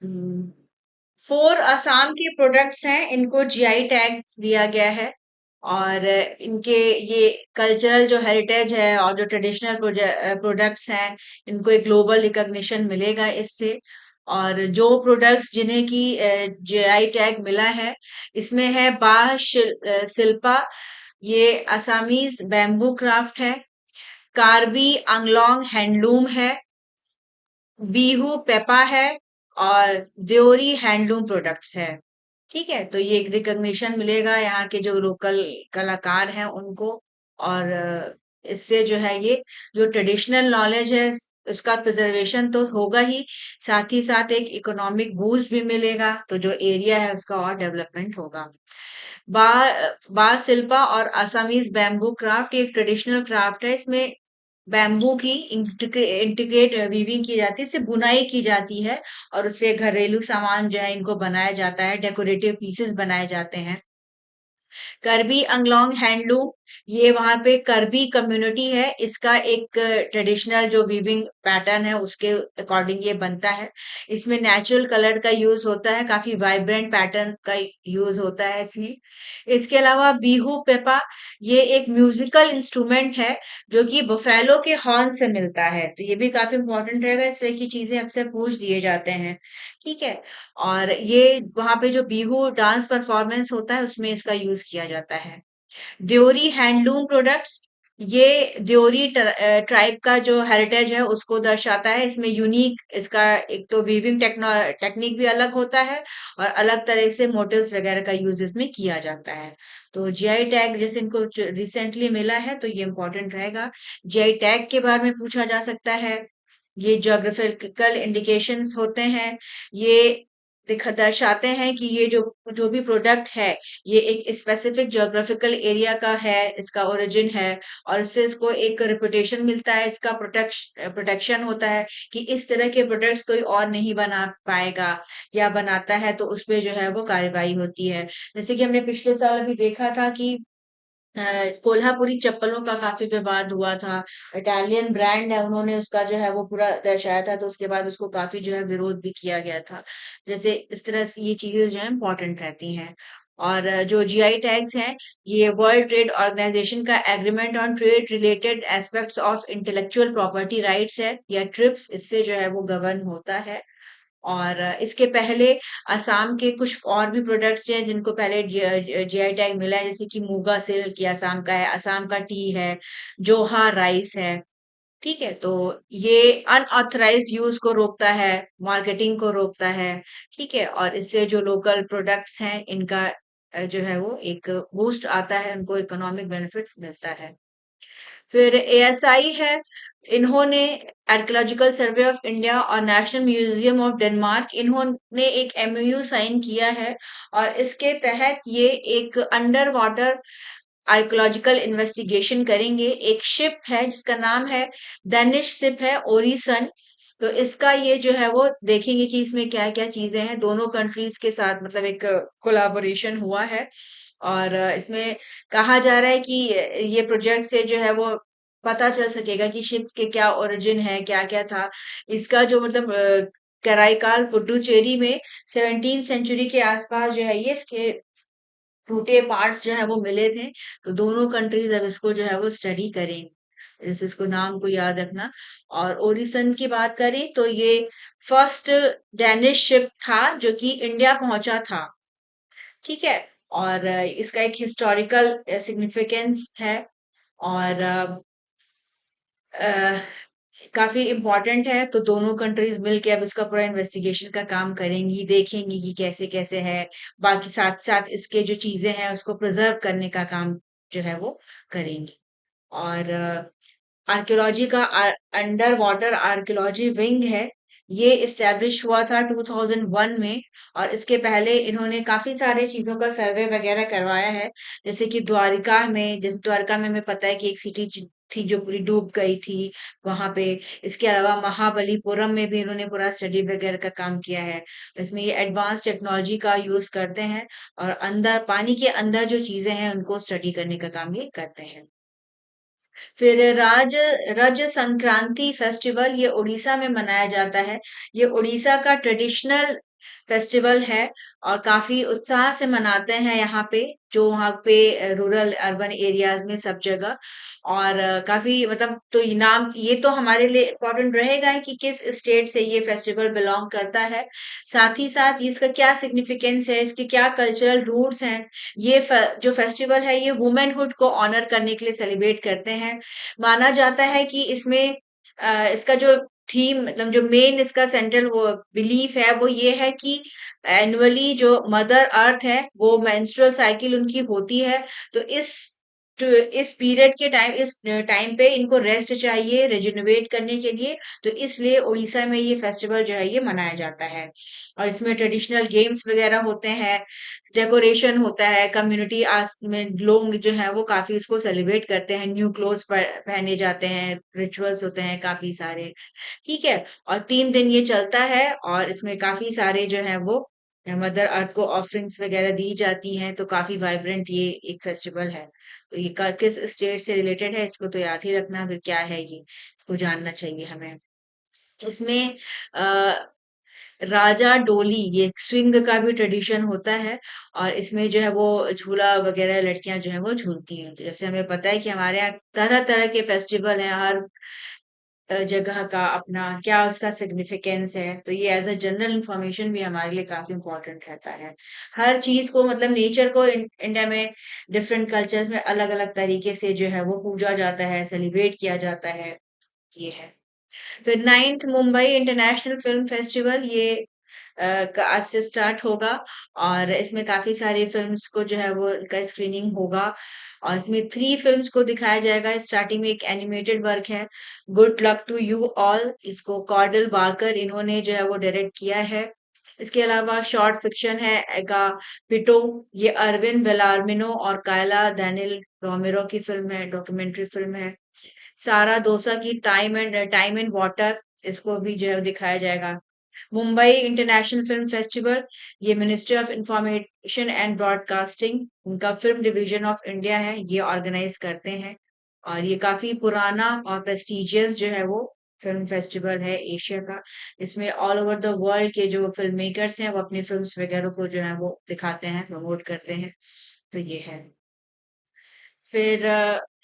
4 असम के प्रोडक्ट्स हैं, इनको जीआई टैग दिया गया है। और इनके ये कल्चरल जो हेरिटेज है और जो ट्रेडिशनल प्रोडक्ट्स हैं, इनको एक ग्लोबल रिकॉग्निशन मिलेगा इससे। और जो प्रोडक्ट्स जिन्हें की जीआई टैग मिला है, इसमें है शिल्पा, ये असमीज बैम्बू क्राफ्ट है। कार्बी आंगलोंग हैंडलूम है। बीहू पेपा है। और देओरी हैंडलूम प्रोडक्ट्स है। ठीक है, तो ये एक रिकॉग्निशन मिलेगा यहाँ के जो लोकल कलाकार हैं उनको। और इससे जो है ये जो ट्रेडिशनल नॉलेज है उसका प्रिजर्वेशन तो होगा ही, साथ ही साथ एक इकोनॉमिक बूस्ट भी मिलेगा, तो जो एरिया है उसका और डेवलपमेंट होगा। बा बा शिल्पा और असमीज बैम्बू क्राफ्ट एक ट्रेडिशनल क्राफ्ट है। इसमें बैम्बू की इंटीग्रेट वीविंग की जाती है, इससे बुनाई की जाती है। और उससे घरेलू सामान जो है इनको बनाया जाता है, डेकोरेटिव पीसेस बनाए जाते हैं। करबी अंगलोंग हैंडलूम, ये वहां पे करबी कम्युनिटी है, इसका एक ट्रेडिशनल जो वीविंग पैटर्न है उसके अकॉर्डिंग ये बनता है। इसमें नेचुरल कलर का यूज होता है, काफी वाइब्रेंट पैटर्न का यूज होता है इसमें। इसके अलावा बीहू पेपा, ये एक म्यूजिकल इंस्ट्रूमेंट है जो कि बफेलो के हॉर्न से मिलता है, तो ये भी काफी इंपॉर्टेंट रहेगा, इस तरह की चीजें अक्सर पूछ दिए जाते हैं। ठीक है। और ये वहां पे जो बिहू डांस परफॉर्मेंस होता है उसमें इसका यूज किया जाता है। देओरी हैंडलूम प्रोडक्ट्स, ये देओरी ट्राइब का जो हेरिटेज है उसको दर्शाता है। इसमें यूनिक इसका एक तो वीविंग टेक्निक भी अलग होता है, और अलग तरह से मोटिव्स वगैरह का यूज इसमें किया जाता है। तो जीआई टैग जैसे इनको रिसेंटली मिला है तो ये इंपॉर्टेंट रहेगा। जीआई टैग के बारे में पूछा जा सकता है। ये ज्योग्राफिकल इंडिकेशंस होते हैं। ये दर्शाते हैं कि ये जो जो भी प्रोडक्ट है ये एक स्पेसिफिक ज्योग्राफिकल एरिया का है, इसका ओरिजिन है। और इससे इसको एक रेपुटेशन मिलता है, इसका प्रोटेक्शन होता है कि इस तरह के प्रोडक्ट्स कोई और नहीं बना पाएगा, या बनाता है तो उसपे जो है वो कार्रवाई होती है। जैसे कि हमने पिछले साल भी देखा था कि कोल्हापुरी चप्पलों का काफी विवाद हुआ था। इटालियन ब्रांड है, उन्होंने उसका जो है वो पूरा दर्शाया था, तो उसके बाद उसको काफी जो है विरोध भी किया गया था। जैसे इस तरह से ये चीजें जो है इम्पोर्टेंट रहती हैं। और जो जीआई टैग्स हैं, ये वर्ल्ड ट्रेड ऑर्गेनाइजेशन का agreement on trade related aspects of intellectual property rights है, या ट्रिप्स, इससे जो है वो गवर्न होता है। और इसके पहले असम के कुछ और भी प्रोडक्ट्स हैं जिनको पहले जीआई टैग मिला है, जैसे कि मूंगा सिल्क, ये असम का है। असम का टी है। जोहा राइस है। ठीक है, तो ये अनऑथराइज्ड यूज को रोकता है, मार्केटिंग को रोकता है। ठीक है, और इससे जो लोकल प्रोडक्ट्स हैं इनका जो है वो एक बूस्ट आता है, उनको इकोनॉमिक बेनिफिट मिलता है। फिर एएसआई है, इन्होंने आर्कियोलॉजिकल सर्वे ऑफ इंडिया और नेशनल म्यूजियम ऑफ डेनमार्क, इन्होंने एक एमओयू साइन किया है। और इसके तहत ये एक अंडर वाटर आर्कियोलॉजिकल इन्वेस्टिगेशन करेंगे। एक शिप है जिसका नाम है डेनिश शिप है ओरिसन, तो इसका ये जो है वो देखेंगे कि इसमें क्या क्या चीजें हैं, दोनों कंट्रीज के साथ मतलब एक कोलाबोरेशन हुआ है। और इसमें कहा जा रहा है कि ये प्रोजेक्ट से जो है वो पता चल सकेगा कि शिप्स के क्या ओरिजिन है, क्या क्या था। इसका जो मतलब कराईकाल पुडुचेरी में 17 सेंचुरी के आसपास जो है ये इसके टूटे पार्ट्स जो है वो मिले थे। तो दोनों कंट्रीज अब इसको जो है वो स्टडी करेंगे, जैसे इसको नाम को याद रखना। और ओरिसन की बात करें तो ये फर्स्ट डेनिश शिप था जो कि इंडिया पहुंचा था। ठीक है। और इसका एक हिस्टोरिकल सिग्निफिकेंस है। और अ, काफी इम्पोर्टेंट है, तो दोनों कंट्रीज मिलके अब इसका पूरा इन्वेस्टिगेशन का काम करेंगी, देखेंगी कि कैसे कैसे है। बाकी साथ साथ इसके जो चीजें हैं उसको प्रिजर्व करने का काम जो है वो करेंगी। और आर्कियोलॉजी का अंडर वाटर आर्कियोलॉजी विंग है, ये इस्टेब्लिश हुआ था 2001 में। और इसके पहले इन्होंने काफी सारे चीजों का सर्वे वगैरह करवाया है। जैसे कि द्वारिका में, जैसे द्वारिका में हमें पता है कि एक सिटी थी जो पूरी डूब गई थी वहां पे। इसके अलावा महाबलीपुरम में भी इन्होंने पूरा स्टडी वगैरह का काम किया है। इसमें ये एडवांस टेक्नोलॉजी का यूज करते हैं, और अंदर पानी के अंदर जो चीजें हैं उनको स्टडी करने का काम ये करते हैं। फिर रज संक्रांति फेस्टिवल, ये उड़ीसा में मनाया जाता है। ये उड़ीसा का ट्रेडिशनल फेस्टिवल है और काफी उत्साह से मनाते हैं यहाँ पे, जो वहाँ पे रूरल अर्बन एरियाज में सब जगह। और काफी मतलब तो ये नाम ये तो हमारे लिए इम्पोर्टेंट रहेगा ही कि किस स्टेट से ये फेस्टिवल बिलोंग करता है, साथ ही साथ इसका क्या सिग्निफिकेंस है, इसके क्या कल्चरल रूट्स हैं। जो फेस्टिवल है ये वुमेनहुड को ऑनर करने के लिए सेलिब्रेट करते हैं। माना जाता है कि इसमें इसका जो थीम मतलब जो मेन इसका सेंट्रल वो बिलीफ है वो ये है कि एनुअली जो मदर अर्थ है वो मेंस्ट्रुअल साइकिल उनकी होती है। तो इस पीरियड के टाइम इस टाइम पे इनको रेस्ट चाहिए रिजुनवेट करने के लिए। तो इसलिए उड़ीसा में ये फेस्टिवल जो है ये मनाया जाता है। और इसमें ट्रेडिशनल गेम्स वगैरह होते हैं, डेकोरेशन होता है, कम्युनिटी आस में लोग जो है वो काफी इसको सेलिब्रेट करते हैं, न्यू क्लोथ्स पहने जाते हैं, रिचुअल्स होते हैं काफी सारे। ठीक है। और 3 दिन ये चलता है और इसमें काफी सारे जो है वो मदर अर्थ को ऑफरिंग्स वगैरह दी जाती हैं। तो काफी वाइब्रेंट ये एक फेस्टिवल है। तो ये किस स्टेट से रिलेटेड है इसको तो याद ही रखना, फिर क्या है ये इसको जानना चाहिए हमें। इसमें अ, राजा डोली ये स्विंग का भी ट्रेडिशन होता है। और इसमें जो है वो झूला वगैरह लड़कियां जो है वो झूलती हैं। तो जैसे हमें पता है कि हमारे यहाँ तरह तरह के फेस्टिवल हैं, हर जगह का अपना क्या उसका सिग्निफिकेंस है। तो ये एज अ जनरल इंफॉर्मेशन भी हमारे लिए काफी इंपॉर्टेंट रहता है। हर चीज को मतलब नेचर को इंडिया में डिफरेंट कल्चर्स में अलग अलग तरीके से जो है वो पूजा जाता है, सेलिब्रेट किया जाता है। ये है। फिर 9th Mumbai international film festival ये आज से स्टार्ट होगा। और इसमें काफी सारी फिल्म्स को जो है वो इनका स्क्रीनिंग होगा। और इसमें 3 फिल्म्स को दिखाया जाएगा। स्टार्टिंग में एक एनिमेटेड वर्क है, good luck to you all, इसको कॉर्डल बार्कर इन्होंने जो है वो डायरेक्ट किया है। इसके अलावा शॉर्ट फिक्शन है एगा पिटो, ये अरविंद बेलार्मिनो और कायला डैनियल रोमेरो की फिल्म है, डॉक्यूमेंट्री फिल्म है। सारा दोसा की टाइम एंड वाटर, इसको भी जो है दिखाया जाएगा। मुंबई इंटरनेशनल फिल्म फेस्टिवल ये ministry of information and broadcasting उनका फिल्म डिवीजन ऑफ इंडिया है, ये ऑर्गेनाइज करते हैं। और ये काफी पुराना और प्रेस्टिजियस जो है वो फिल्म फेस्टिवल है एशिया का। इसमें ऑल ओवर द वर्ल्ड के जो फिल्म मेकर्स हैं वो अपनी फिल्म्स वगैरह को जो है वो दिखाते हैं, प्रमोट करते हैं। तो ये है। फिर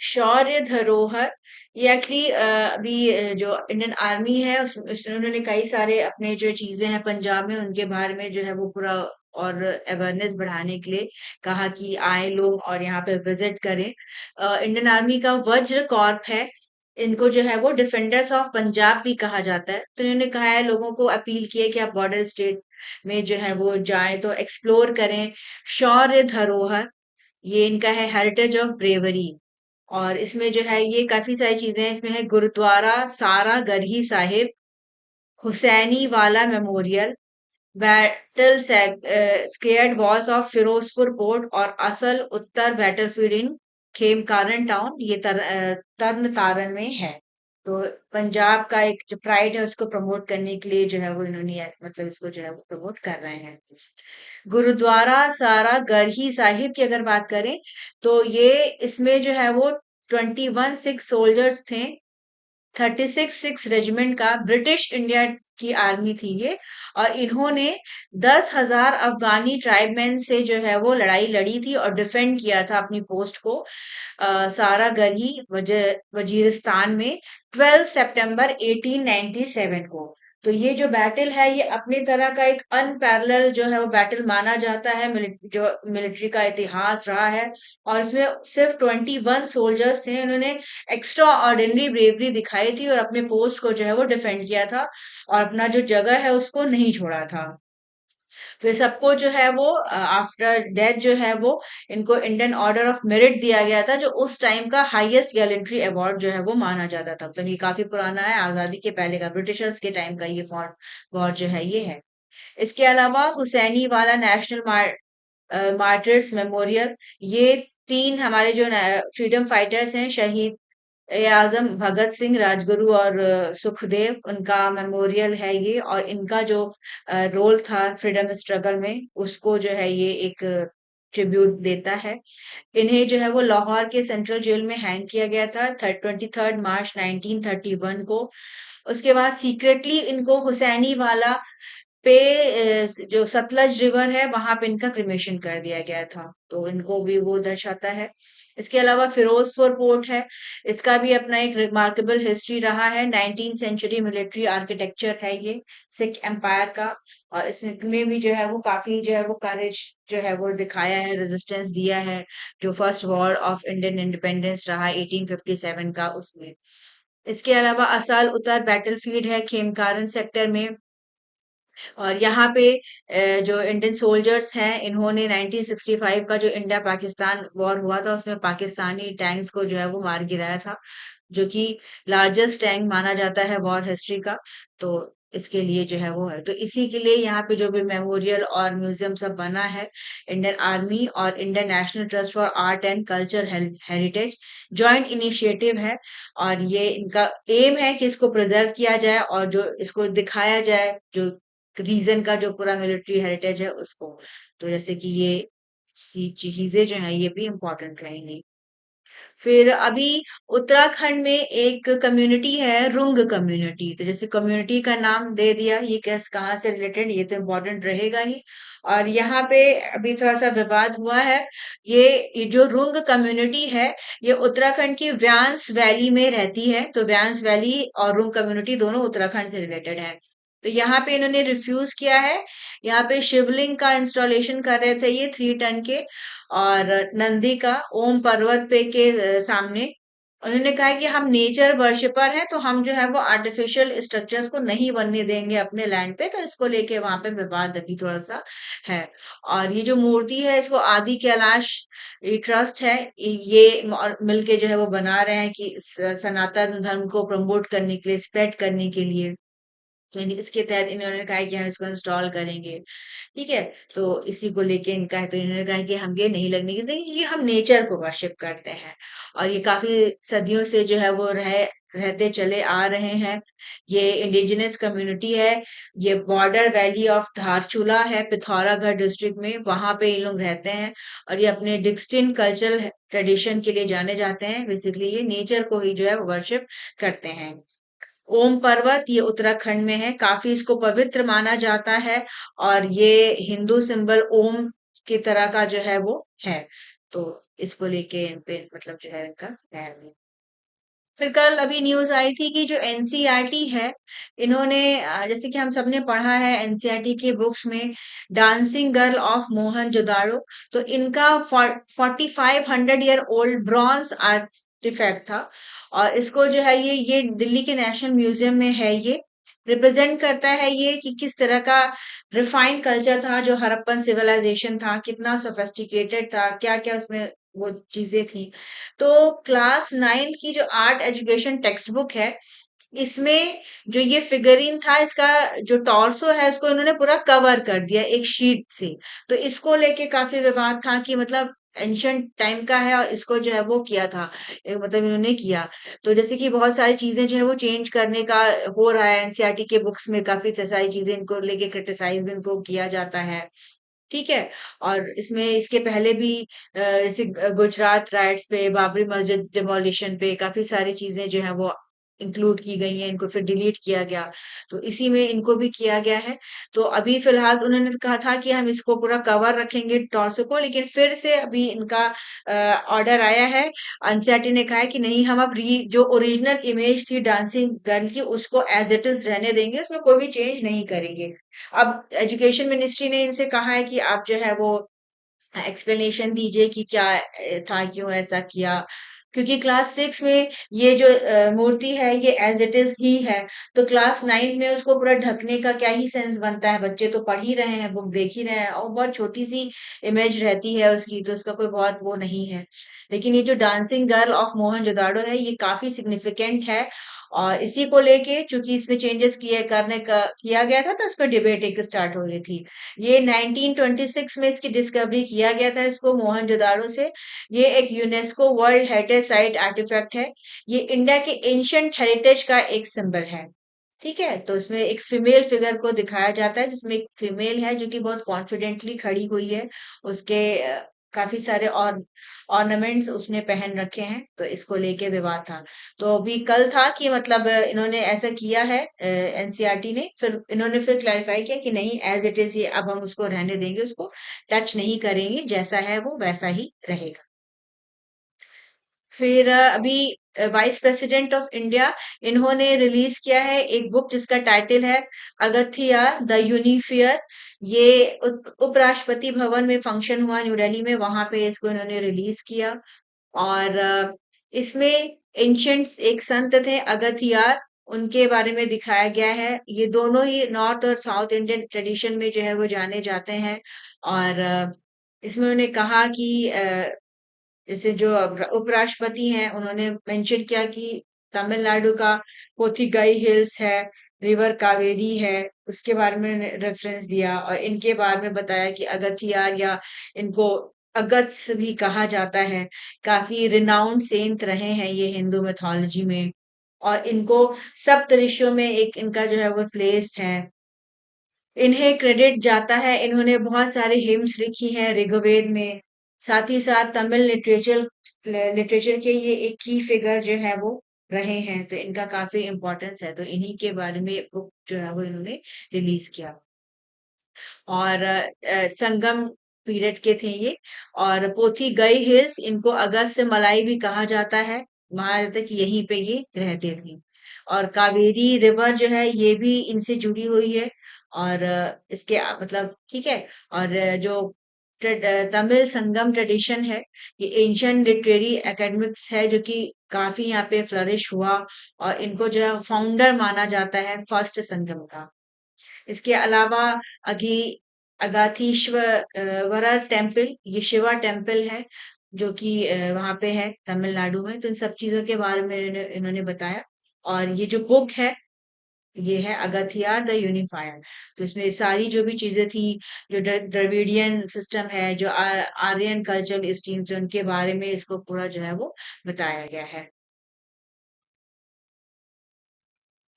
शौर्य धरोहर ये एक्चुअली अभी जो इंडियन आर्मी है उसमें उन्होंने कई सारे अपने जो चीजें हैं पंजाब में उनके बारे में जो है वो पूरा और अवेयरनेस बढ़ाने के लिए कहा कि आए लोग और यहाँ पे विजिट करें। इंडियन आर्मी का वज्र कॉर्प है, इनको जो है वो डिफेंडर्स ऑफ पंजाब भी कहा जाता है। तो इन्होंने कहा है लोगों को अपील की है कि आप बॉर्डर स्टेट में जो है वो जाएं तो एक्सप्लोर करें शौर्य धरोहर। ये इनका है हेरिटेज ऑफ ब्रेवरी। और इसमें जो है ये काफी सारी चीजें हैं, इसमें है गुरुद्वारा सारा Garhi Sahib, Hussainiwala memorial, battle scarred walls of Firozpur fort और असल उत्तर बैटलफील्ड इन खेमकारन टाउन, ये तरन तारन में है। तो पंजाब का एक जो प्राइड है उसको प्रमोट करने के लिए जो है वो इन्होंने मतलब इसको जो है वो प्रमोट कर रहे हैं। गुरुद्वारा सारा गरही साहिब की अगर बात करें तो ये इसमें जो है वो 21 सिख सोल्जर्स थे, 36 रेजिमेंट का ब्रिटिश इंडिया की आर्मी थी ये। और इन्होंने 10,000 अफगानी ट्राइबमैन से जो है वो लड़ाई लड़ी थी और डिफेंड किया था अपनी पोस्ट को सारा गरही वजीरिस्तान में 12 सितंबर 1897 को। तो ये जो बैटल है ये अपनी तरह का एक अनपैरेलल जो है वो बैटल माना जाता है, जो मिलिट्री का इतिहास रहा है। और इसमें सिर्फ 21 सोल्जर्स थे, उन्होंने एक्स्ट्रा ऑर्डिनरी ब्रेवरी दिखाई थी और अपने पोस्ट को जो है वो डिफेंड किया था और अपना जो जगह है उसको नहीं छोड़ा था। फिर सबको जो है वो आफ्टर डेथ जो है वो इनको इंडियन ऑर्डर ऑफ मेरिट दिया गया था, जो उस टाइम का हाईएस्ट गैलेंट्री अवार्ड जो है वो माना जाता था। तो ये काफी पुराना है, आजादी के पहले का ब्रिटिशर्स के टाइम का ये वॉर जो है ये है। इसके अलावा हुसैनी वाला नेशनल मार्टर्स मेमोरियल, ये 3 हमारे जो फ्रीडम फाइटर्स हैं शहीद ए आजम भगत सिंह राजगुरु और सुखदेव, उनका मेमोरियल है ये। और इनका जो रोल था फ्रीडम स्ट्रगल में उसको जो है ये एक ट्रिब्यूट देता है। इन्हें जो है वो लाहौर के सेंट्रल जेल में हैंग किया गया था 23 मार्च 1931 को। उसके बाद सीक्रेटली इनको हुसैनी वाला पे जो सतलज रिवर है वहां पे इनका क्रिमेशन कर दिया गया था, तो इनको भी वो दर्शाता है। इसके अलावा फिरोजपुर पोर्ट है, इसका भी अपना एक रिमार्केबल हिस्ट्री रहा है। 19th सेंचुरी मिलिट्री आर्किटेक्चर है ये सिख एम्पायर का, और इसमें भी जो है वो काफी जो है वो करेज जो है वो दिखाया है, रेजिस्टेंस दिया है। जो first war of Indian independence रहा 1857 का, उसमें। इसके अलावा असाल उत्तर बैटलफील्ड है खेमकारन सेक्टर में, और यहाँ पे जो इंडियन सोल्जर्स हैं इन्होंने 1965 का जो इंडिया पाकिस्तान वॉर हुआ था उसमें पाकिस्तानी टैंक्स को जो है वो मार गिराया था, जो कि लार्जेस्ट टैंक माना जाता है वॉर हिस्ट्री का। तो इसके लिए जो है वो है, तो इसी के लिए यहाँ पे जो भी मेमोरियल और म्यूजियम सब बना है, इंडियन आर्मी और Indian national trust for art and culture heritage joint initiative है। और ये इनका एम है कि इसको प्रिजर्व किया जाए और जो इसको दिखाया जाए, जो रीजन का जो पूरा मिलिट्री हेरिटेज है उसको। तो जैसे कि ये चीजें जो है ये भी इम्पोर्टेंट रहेंगी। फिर अभी उत्तराखंड में एक कम्युनिटी है, रुंग कम्युनिटी। तो जैसे कम्युनिटी का नाम दे दिया, ये कैस कहाँ से रिलेटेड, ये तो इम्पोर्टेंट रहेगा ही। और यहाँ पे अभी थोड़ा सा विवाद हुआ है। ये जो रुंग कम्युनिटी है, ये उत्तराखंड की व्यांस वैली में रहती है। तो व्यांस वैली और रुंग कम्युनिटी दोनों उत्तराखंड से रिलेटेड है। तो यहाँ पे इन्होंने रिफ्यूज किया है। यहाँ पे शिवलिंग का इंस्टॉलेशन कर रहे थे ये 3 टन के, और नंदी का ओम पर्वत पे के सामने। उन्होंने कहा है कि हम नेचर वर्शिपर हैं, तो हम जो है वो आर्टिफिशियल स्ट्रक्चर्स को नहीं बनने देंगे अपने लैंड पे। तो इसको लेके वहां पे विवाद अभी थोड़ा सा है। और ये जो मूर्ति है इसको आदि कैलाश ये ट्रस्ट है, ये मिलके जो है वो बना रहे हैं कि सनातन धर्म को प्रमोट करने के लिए, स्प्रेड करने के लिए। तो इसके तहत इन्होंने कहा है कि हम इसको इंस्टॉल करेंगे। ठीक है, तो इसी को लेके इनका है, तो इन्होंने कहा है कि हम ये नहीं लगने देंगे क्योंकि हम नेचर को वर्शिप करते हैं। और ये काफी सदियों से जो है वो रहते चले आ रहे हैं। ये इंडिजिनस कम्युनिटी है। ये बॉर्डर वैली ऑफ धारचूला है पिथौरागढ़ डिस्ट्रिक्ट में, वहां पे ये लोग रहते हैं। और ये अपने डिस्टिंक्ट कल्चरल ट्रेडिशन के लिए जाने जाते हैं। बेसिकली ये नेचर को ही जो है वर्शिप करते हैं। ओम पर्वत ये उत्तराखंड में है, काफी इसको पवित्र माना जाता है। और ये हिंदू सिंबल ओम की तरह का जो है वो है। तो इसको लेके इन पे मतलब जो है इनका है। फिर कल अभी न्यूज आई थी कि जो एनसीईआरटी है, इन्होंने जैसे कि हम सबने पढ़ा है एनसीईआरटी की बुक्स में, डांसिंग गर्ल ऑफ मोहनजोदाड़ो। तो इनका 4500 ईयर ओल्ड ब्रॉन्ज आर्टिफैक्ट था। और इसको जो है ये दिल्ली के नेशनल म्यूजियम में है। ये रिप्रेजेंट करता है ये कि किस तरह का रिफाइंड कल्चर था जो हड़प्पन सिविलाइजेशन था, कितना सोफेस्टिकेटेड था, क्या क्या उसमें वो चीजें थी। तो क्लास 9 की जो आर्ट एजुकेशन टेक्स्ट बुक है, इसमें जो ये फिगरिन था, इसका जो टॉर्सो है उसको इन्होंने पूरा कवर कर दिया एक शीट से। तो इसको लेके काफी विवाद था कि मतलब एंशंट टाइम का है और इसको जो है वो किया था, मतलब इन्होंने किया। तो जैसे कि बहुत सारी चीजें जो है वो चेंज करने का हो रहा है एनसीईआरटी के बुक्स में, काफी सारी चीजें इनको लेके क्रिटिसाइज भी इनको किया जाता है। ठीक है। और इसमें इसके पहले भी जैसे गुजरात राइट्स पे, बाबरी मस्जिद डिमोलिशन पे काफी सारी चीजें जो है वो इंक्लूड की गई हैं, इनको फिर डिलीट किया गया। तो इसी में इनको भी किया गया है। तो अभी फिलहाल उन्होंने कहा था कि हम इसको पूरा कवर रखेंगे टॉर्सो को, लेकिन फिर से अभी इनका ऑर्डर आया है। एनसीईआरटी ने कहा है कि नहीं, हम अब जो ओरिजिनल इमेज थी डांसिंग गर्ल की उसको एज इट इज रहने देंगे, उसमें कोई भी चेंज नहीं करेंगे। अब एजुकेशन मिनिस्ट्री ने इनसे कहा है कि आप जो है वो एक्सप्लेनेशन दीजिए कि क्या था, क्यों ऐसा किया। क्योंकि क्लास 6 में ये जो मूर्ति है ये एज इट इज ही है। तो क्लास 9 में उसको पूरा ढकने का क्या ही सेंस बनता है, बच्चे तो पढ़ ही रहे हैं, बुक देख ही रहे हैं, और बहुत छोटी सी इमेज रहती है उसकी, तो उसका कोई बहुत वो नहीं है। लेकिन ये जो डांसिंग गर्ल ऑफ मोहनजोदाड़ो है ये काफी सिग्निफिकेंट है। और इसी को लेके चूंकि इसमें चेंजेस किया गया था, तो इस पर डिबेट एक स्टार्ट हो गई थी। ये 1926 में इसकी डिस्कवरी किया गया था इसको मोहनजोदाड़ो से। ये एक UNESCO world heritage site artifact है। ये इंडिया के एंशियंट हेरिटेज का एक सिंबल है। ठीक है, तो इसमें एक फीमेल फिगर को दिखाया जाता है जिसमें एक फीमेल है जो कि बहुत कॉन्फिडेंटली खड़ी हुई है। उसके काफी सारे और ऑर्नामेंट्स उसने पहन रखे हैं, तो इसको लेके विवाद था। तो अभी कल था कि मतलब इन्होंने ऐसा किया है एनसीईआरटी ने, फिर इन्होंने फिर क्लैरिफाई किया कि नहीं, एज इट इज ये अब हम उसको रहने देंगे, उसको टच नहीं करेंगे, जैसा है वो वैसा ही रहेगा। फिर अभी वाइस प्रेसिडेंट ऑफ इंडिया, इन्होंने रिलीज किया है एक बुक जिसका टाइटल है अगथिया द यूनिफियर। ये उपराष्ट्रपति भवन में फंक्शन हुआ न्यू दिल्ली में, वहां पे इसको इन्होंने रिलीज किया। और इसमें एंशंट एक संत थे अगथियार, उनके बारे में दिखाया गया है। ये दोनों ही नॉर्थ और साउथ इंडियन ट्रेडिशन में जो है वो जाने जाते हैं। और इसमें उन्होंने कहा कि जैसे जो उपराष्ट्रपति हैं, उन्होंने मेंशन किया कि तमिलनाडु का पोथिगई हिल्स है, रिवर कावेरी है, उसके बारे में रेफरेंस दिया। और इनके बारे में बताया कि अगथियार, या इनको अगस्त्य भी कहा जाता है, काफी रिनाउंड सेंट रहे हैं ये हिंदू मिथोलॉजी में। और इनको सप्त ऋषियों में एक इनका जो है वो प्लेस है। इन्हें क्रेडिट जाता है, इन्होंने बहुत सारे हिम्स लिखी हैं ऋग्वेद में। साथ ही साथ तमिल लिटरेचर लिटरेचर के ये एक की फिगर जो है वो रहे हैं, तो इनका काफी इम्पोर्टेंस है। तो इन्हीं के बारे में बुक जो है वो इन्होंने रिलीज किया। और संगम पीरियड के थे ये। और पोथी गई हिल्स, इनको अगस्त से मलाई भी कहा जाता है, माना जाता है कि यहीं पे ये रहते थे। और कावेरी रिवर जो है ये भी इनसे जुड़ी हुई है। और इसके मतलब ठीक है। और जो तमिल संगम ट्रेडिशन है, ये एंशियंट लिटरेरी एकेडमिक्स है जो कि काफी यहाँ पे फ्लरिश हुआ। और इनको जो है फाउंडर माना जाता है फर्स्ट संगम का। इसके अलावा अगी अगाथीश्वरर टेम्पल, ये शिवा टेम्पल है जो कि वहां पे है तमिलनाडु में। तो इन सब चीजों के बारे में इन्होंने बताया। और ये जो बुक है, ये है अगथियार द यूनिफायर। तो इसमें सारी जो भी चीजें थी, जो द्रविडियन सिस्टम है, जो आर्यन कल्चरल स्टीम्स, उनके बारे में इसको पूरा जो है वो बताया गया है।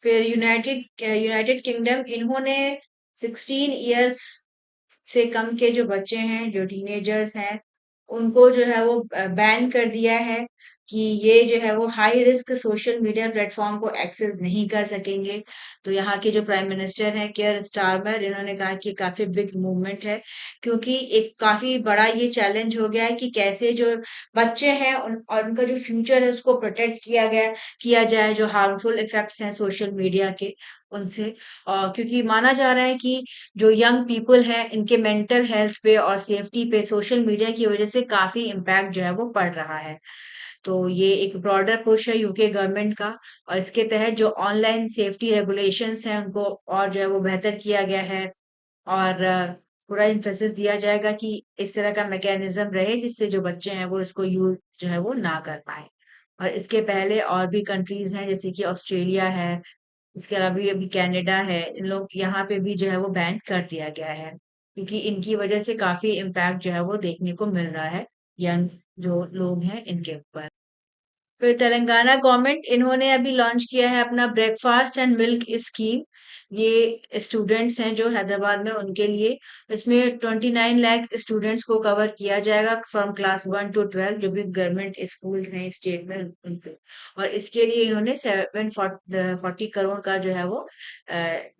फिर यूनाइटेड यूनाइटेड किंगडम, इन्होंने 16 इयर्स से कम के जो बच्चे हैं, जो टीनेजर्स हैं, उनको जो है वो बैन कर दिया है कि ये जो है वो high risk social media platform को एक्सेस नहीं कर सकेंगे। तो यहाँ के जो प्राइम मिनिस्टर हैं केयर स्टारमर, इन्होंने कहा कि काफी बिग मूवमेंट है, क्योंकि एक काफी बड़ा ये चैलेंज हो गया है कि कैसे जो बच्चे हैं और उनका जो फ्यूचर है उसको प्रोटेक्ट किया जाए, जो हार्मफुल इफेक्ट्स हैं सोशल मीडिया के उनसे। क्योंकि माना जा रहा है कि जो यंग पीपल है, इनके मेंटल हेल्थ पे और सेफ्टी पे सोशल मीडिया की वजह से काफी इम्पैक्ट जो है वो पड़ रहा है। तो ये एक ब्रॉडर पुश है यूके गवर्नमेंट का। और इसके तहत जो ऑनलाइन सेफ्टी रेगुलेशंस हैं उनको और जो है वो बेहतर किया गया है। और पूरा इम्फेसिस दिया जाएगा कि इस तरह का मैकेनिज्म रहे जिससे जो बच्चे हैं वो इसको यूज जो है वो ना कर पाए। और इसके पहले और भी कंट्रीज हैं जैसे कि ऑस्ट्रेलिया है, इसके अलावा भी अभी कनाडा है, इन लोग यहाँ पे भी जो है वो बैन कर दिया गया है, क्योंकि इनकी वजह से काफी इम्पैक्ट जो है वो देखने को मिल रहा है यंग जो लोग हैं इनके ऊपर। फिर तेलंगाना गवर्नमेंट, इन्होंने अभी लॉन्च किया है अपना ब्रेकफास्ट एंड मिल्क स्कीम। ये स्टूडेंट्स हैं जो हैदराबाद में, उनके लिए। इसमें 29 लाख स्टूडेंट्स को कवर किया जाएगा फ्रॉम क्लास 1 to 12, जो भी गवर्नमेंट स्कूल्स हैं स्टेट में उनके। और इसके लिए इन्होंने 740 करोड़ का जो है वो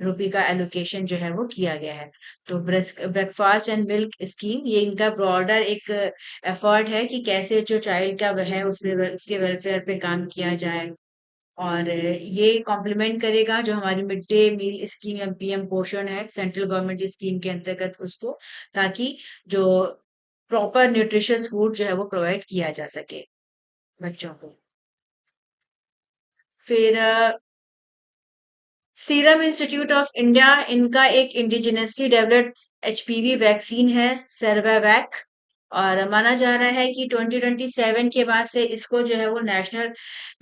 रुपए का एलोकेशन जो है वो किया गया है। तो ब्रेकफास्ट एंड मिल्क स्कीम, ये इनका ब्रॉडर एक एफर्ट है कि कैसे जो चाइल्ड का वह है उसमें उसके वेलफेयर पे काम किया जाए। और ये कॉम्प्लीमेंट करेगा जो हमारी मिड डे मील स्कीम या पीएम पोषण है सेंट्रल गवर्नमेंट स्कीम के अंतर्गत उसको, ताकि जो प्रॉपर न्यूट्रिशियस फूड जो है वो प्रोवाइड किया जा सके बच्चों को। फिर सीरम इंस्टीट्यूट ऑफ इंडिया, इनका एक इंडिजिनसली डेवलप्ड एचपीवी वैक्सीन है सर्वावैक। और माना जा रहा है कि 2027 के बाद से इसको जो है वो नेशनल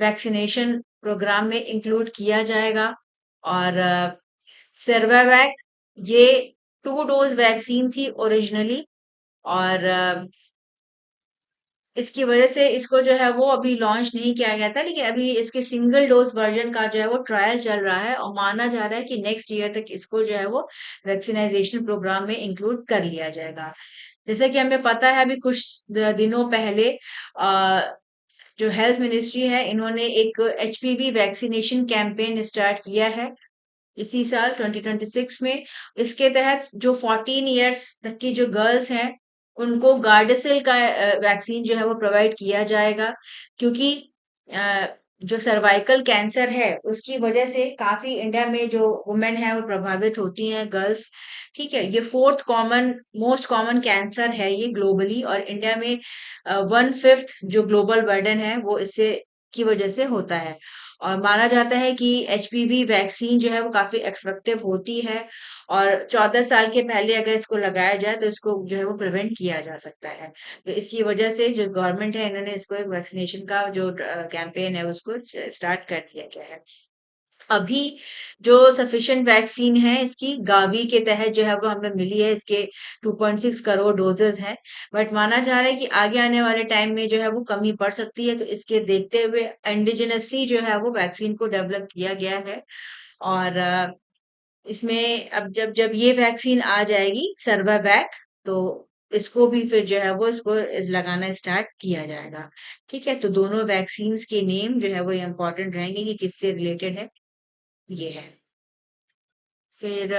वैक्सीनेशन प्रोग्राम में इंक्लूड किया जाएगा। और सर्वावैक ये 2 डोज वैक्सीन थी ओरिजिनली। और इसकी वजह से इसको जो है वो अभी लॉन्च नहीं किया गया था, लेकिन अभी इसके सिंगल डोज वर्जन का जो है वो ट्रायल चल रहा है। और माना जा रहा है कि नेक्स्ट ईयर तक इसको जो है वो वैक्सीनाइजेशन प्रोग्राम में इंक्लूड कर लिया जाएगा। जैसे कि हमें पता है, अभी कुछ दिनों पहले जो हेल्थ मिनिस्ट्री है, इन्होंने एक एचपीवी वैक्सीनेशन कैंपेन स्टार्ट किया है इसी साल 2026 में। इसके तहत जो 14 इयर्स तक की जो गर्ल्स हैं, उनको गार्डासिल का वैक्सीन जो है वो प्रोवाइड किया जाएगा, क्योंकि अ, जो सर्वाइकल कैंसर है उसकी वजह से काफी इंडिया में जो वुमेन है वो प्रभावित होती हैं, गर्ल्स। ठीक है, ये fourth common most common cancer है ये ग्लोबली, और इंडिया में 1/5 जो ग्लोबल बर्डन है वो इससे की वजह से होता है। और माना जाता है कि एचपीवी वैक्सीन जो है वो काफी इफेक्टिव होती है, और 14 साल के पहले अगर इसको लगाया जाए तो इसको जो है वो प्रिवेंट किया जा सकता है। तो इसकी वजह से जो गवर्नमेंट है, इन्होंने इसको एक वैक्सीनेशन का जो कैंपेन है उसको स्टार्ट कर दिया गया है। अभी जो सफिशिएंट वैक्सीन है इसकी गावी के तहत जो है वो हमें मिली है, इसके 2.6 करोड़ डोजेज हैं। बट माना जा रहा है कि आगे आने वाले टाइम में जो है वो कमी पड़ सकती है, तो इसके देखते हुए इंडिजिनसली जो है वो वैक्सीन को डेवलप किया गया है। और इसमें अब जब जब ये वैक्सीन आ जाएगी सर्वावैक, तो इसको भी फिर जो है वो इसको लगाना स्टार्ट किया जाएगा। ठीक है, तो दोनों वैक्सीन्स के नेम जो है वो इम्पोर्टेंट रहेंगे कि किससे रिलेटेड है, ये है। फिर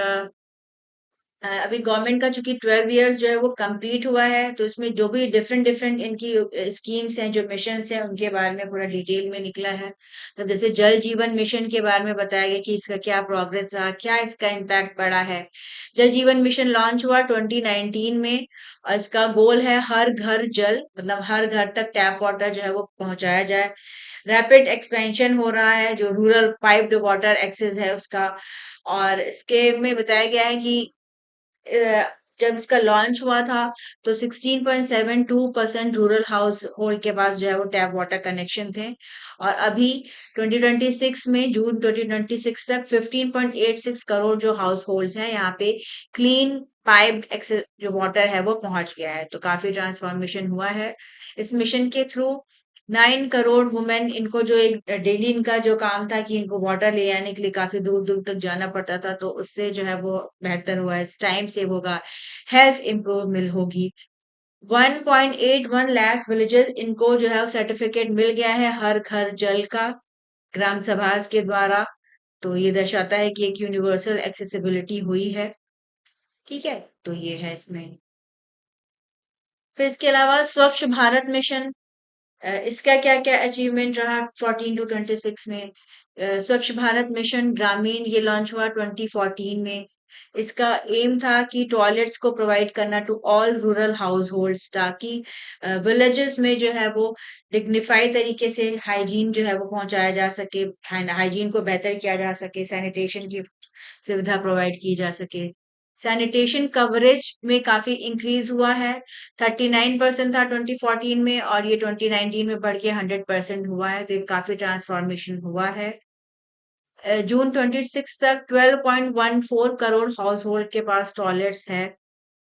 अभी गवर्नमेंट का चूंकि 12 इयर्स जो है वो कंप्लीट हुआ है, तो इसमें जो भी डिफरेंट डिफरेंट इनकी स्कीम्स हैं, जो मिशंस हैं, उनके बारे में पूरा डिटेल में निकला है। तो जैसे जल जीवन मिशन के बारे में बताया गया कि इसका क्या प्रोग्रेस रहा, क्या इसका इम्पैक्ट पड़ा है। जल जीवन मिशन लॉन्च हुआ 2019 में, और इसका गोल है हर घर जल, मतलब हर घर तक टैप वाटर जो है वो पहुंचाया जाए। रैपिड एक्सपेंशन हो रहा है जो रूरल पाइप्ड वाटर एक्सेस है उसका। और इसके में बताया गया है कि जब इसका लॉन्च हुआ था तो 16.72% रूरल हाउस होल्ड के पास जो है वो टैप वाटर कनेक्शन थे, और अभी 2026 में जून 2026 तक 15.86 करोड़ जो हाउस होल्ड्स हैं यहाँ पे क्लीन पाइप्ड एक्सेस जो वाटर है वो पहुंच गया है। तो काफी ट्रांसफॉर्मेशन हुआ है इस मिशन के थ्रू। 9 करोड़ वुमेन, इनको जो एक डेली इनका जो काम था कि इनको वाटर ले आने के लिए काफी दूर दूर तक जाना पड़ता था, तो उससे जो है वो बेहतर हुआ है, टाइम सेव होगा, हेल्थ इंप्रूव मिल होगी। 1.81 लाख विलेजेस, इनको जो है सर्टिफिकेट मिल गया है हर घर जल का, ग्राम सभा के द्वारा। तो ये दर्शाता है कि एक यूनिवर्सल एक्सेसिबिलिटी हुई है। ठीक है, तो ये है इसमें। फिर इसके अलावा स्वच्छ भारत मिशन, इसका क्या-क्या अचीवमेंट रहा 14 टू 26 में। स्वच्छ भारत मिशन ग्रामीण ये लॉन्च हुआ 2014 में। इसका एम था कि टॉयलेट्स को प्रोवाइड करना to all rural household, ताकि विलेजेस में जो है वो डिग्निफाइड तरीके से हाइजीन जो है वो पहुंचाया जा सके, हाइजीन को बेहतर किया जा सके, सैनिटेशन की सुविधा प्रोवाइड की जा सके। सैनिटेशन कवरेज में काफी इंक्रीज हुआ है, 39% था 2014 में, और ये 2019 में बढ़ के 100% हुआ है, तो ये काफी ट्रांसफॉर्मेशन हुआ है। जून 26 तक 12.14 करोड़ हाउस होल्ड के पास टॉयलेट्स है।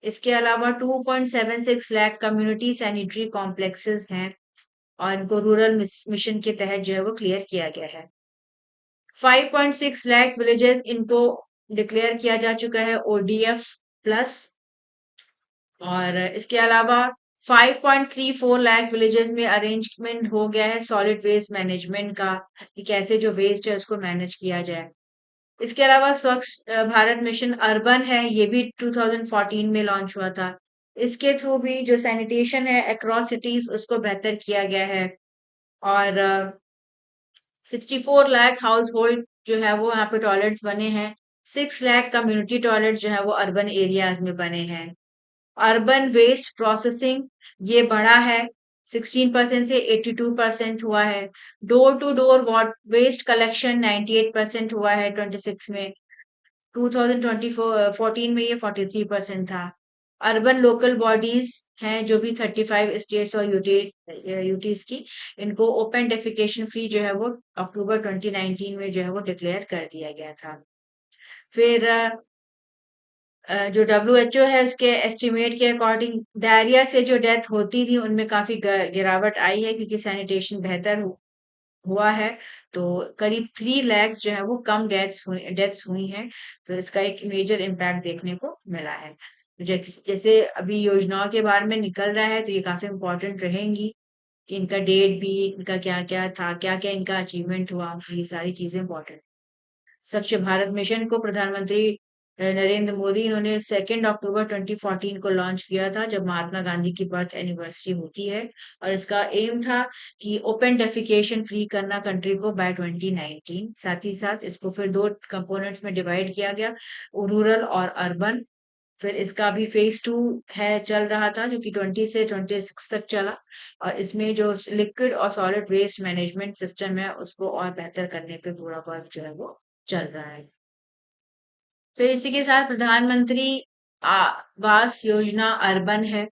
इसके अलावा 2.76 लाख कम्युनिटी सैनिटरी कॉम्प्लेक्सेस हैं, और इनको रूरल मिशन के तहत जो है वो क्लियर किया गया है। 5.6 लाख विलेजेस, इनको डिक्लेयर किया जा चुका है ओडीएफ प्लस। और इसके अलावा 5.34 लाख विलेजेस में अरेंजमेंट हो गया है सॉलिड वेस्ट मैनेजमेंट का, कि कैसे जो वेस्ट है उसको मैनेज किया जाए। इसके अलावा स्वच्छ भारत मिशन अर्बन है, ये भी 2014 में लॉन्च हुआ था। इसके थ्रू भी जो सैनिटेशन है अक्रॉस सिटीज उसको बेहतर किया गया है। और 64 लाख हाउस होल्ड जो है वो यहाँ पे टॉयलेट्स बने हैं। 6 लाख कम्युनिटी टॉयलेट जो है वो अर्बन एरियाज में बने हैं। अर्बन वेस्ट प्रोसेसिंग ये बढ़ा है, 16% से 82% हुआ है। Door to door waste collection 98% हुआ है 26 में। 2014 में ये 43% था। अर्बन लोकल बॉडीज हैं जो भी 35 स्टेट्स और यूटीज की, इनको ओपन डेफिकेशन फ्री जो है वो अक्टूबर 2019 में जो है वो डिक्लेयर कर दिया गया था। फिर जो डब्ल्यूएचओ है उसके एस्टिमेट के अकॉर्डिंग डायरिया से जो डेथ होती थी उनमें काफी गिरावट आई है, क्योंकि सैनिटेशन बेहतर हुआ है। तो करीब 3 लाख जो है वो कम डेथ्स हुई हैं, तो इसका एक मेजर इम्पैक्ट देखने को मिला है। जैसे अभी योजनाओं के बारे में निकल रहा है तो ये काफी इम्पोर्टेंट रहेंगी कि इनका डेट भी, इनका क्या क्या था, क्या क्या इनका अचीवमेंट हुआ, ये सारी चीजें इम्पोर्टेंट। स्वच्छ भारत मिशन को प्रधानमंत्री नरेंद्र मोदी इन्होंने 2 अक्टूबर 2014 को लॉन्च किया था, जब महात्मा गांधी की बर्थ एनिवर्सरी होती है। और इसका एम था कि ओपन डेफिकेशन फ्री करना कंट्री को बाय 2019। साथ ही साथ इसको फिर दो कंपोनेंट्स में डिवाइड किया गया, रूरल और अर्बन। फिर इसका भी फेज 2 है, चल रहा था, जो कि 20 से 26 तक चला। और इसमें जो लिक्विड और सॉलिड वेस्ट मैनेजमेंट सिस्टम है उसको और बेहतर करने पे पूरा वर्क जो है वो चल रहा है। फिर इसी के साथ प्रधानमंत्री आवास योजना अर्बन है।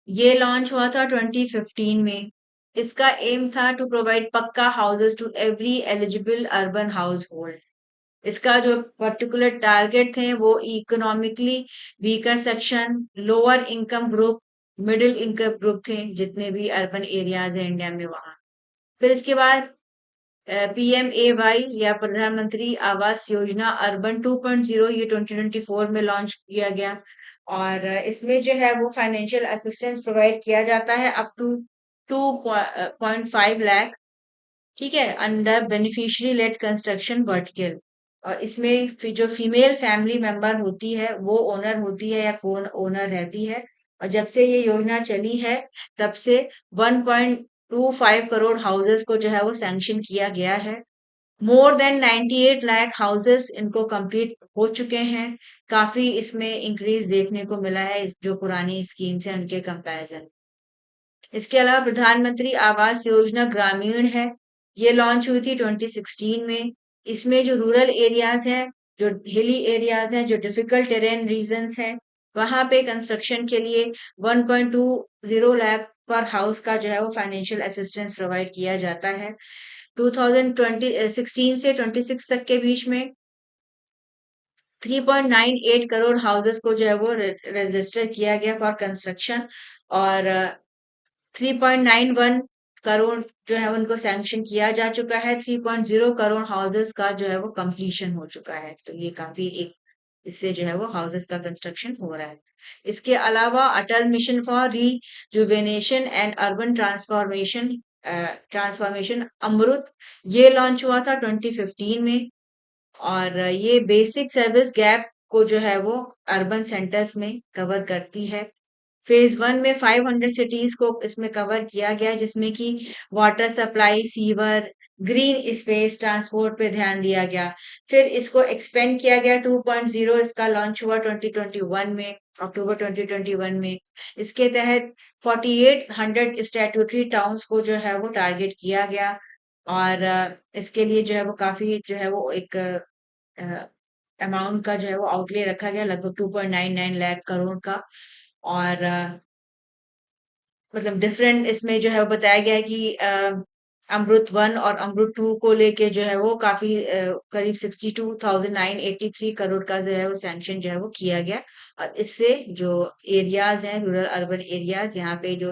ये लॉन्च हुआ था 2015 में। इसका एम था टू प्रोवाइड पक्का houses to every eligible urban household. इसका जो पर्टिकुलर टारगेट थे वो economically weaker section, lower income group, middle income group थे, जितने भी अर्बन एरियाज हैं इंडिया में वहां। फिर इसके बाद पीएमएवाई या प्रधानमंत्री आवास योजना अर्बन 2.0 ये 2024 में लॉन्च किया गया। और इसमें जो है वो फाइनेंशियल असिस्टेंस प्रोवाइड किया जाता है अप टू 2.5 लाख, ठीक है, under beneficiary led construction vertical. और इसमें जो फीमेल फैमिली मेंबर होती है वो ओनर होती है या कौन ओनर रहती है। और जब से ये योजना चली है तब से 1.25 करोड़ हाउसेस को जो है वो सैंक्शन किया गया है। मोर देन 98 लाख हाउसेस इनको कंप्लीट हो चुके हैं। काफी इसमें इंक्रीज देखने को मिला है जो पुरानी स्कीम्स हैं उनके कंपैरिजन। इसके अलावा प्रधानमंत्री आवास योजना ग्रामीण है। ये लॉन्च हुई थी 2016 में। इसमें जो रूरल एरियाज हैं, जो हिली एरियाज हैं, जो डिफिकल्ट टेरेन रीजन्स हैं, वहां पे कंस्ट्रक्शन के लिए 1.20 लाख पर हाउस का जो है वो फाइनेंशियल असिस्टेंस प्रोवाइड किया जाता है। 2016 से 26 तक के बीच में 3.98 करोड़ हाउसेस को जो है वो रजिस्टर किया गया फॉर कंस्ट्रक्शन। और 3.91 करोड़ जो है उनको सैंक्शन किया जा चुका है। 3.0 करोड़ हाउसेस का जो है वो कंप्लीशन हो चुका है। तो ये काफी एक, इससे जो है वो हाउसेस का कंस्ट्रक्शन हो रहा है। इसके अलावा Atal mission for rejuvenation and urban transformation AMRUT, ये लॉन्च हुआ था 2015 में। और ये बेसिक सर्विस गैप को जो है वो अर्बन सेंटर्स में कवर करती है। फेज 1 में 500 सिटीज को इसमें कवर किया गया, जिसमें कि water supply, sewer, green space, transport पे ध्यान दिया गया। फिर इसको एक्सपेंड किया गया 2.0, इसका लॉन्च हुआ 2021 में, अक्टूबर 2021 में। इसके तहत 4800 स्टैट्यूटरी टाउन्स को जो है वो टारगेट किया गया। और इसके लिए जो है वो काफी जो है वो एक अमाउंट का जो है वो आउटले रखा गया, लगभग 2.99 लाख करोड़ का। और मतलब डिफरेंट इसमें जो है वो बताया गया है कि अमृत 1 और अमृत 2 को लेके जो है वो काफी करीब 62,983 करोड़ का जो है वो सैंक्शन जो है वो किया गया। और इससे जो एरियाज हैं, रूरल अर्बन एरियाज, यहाँ पे जो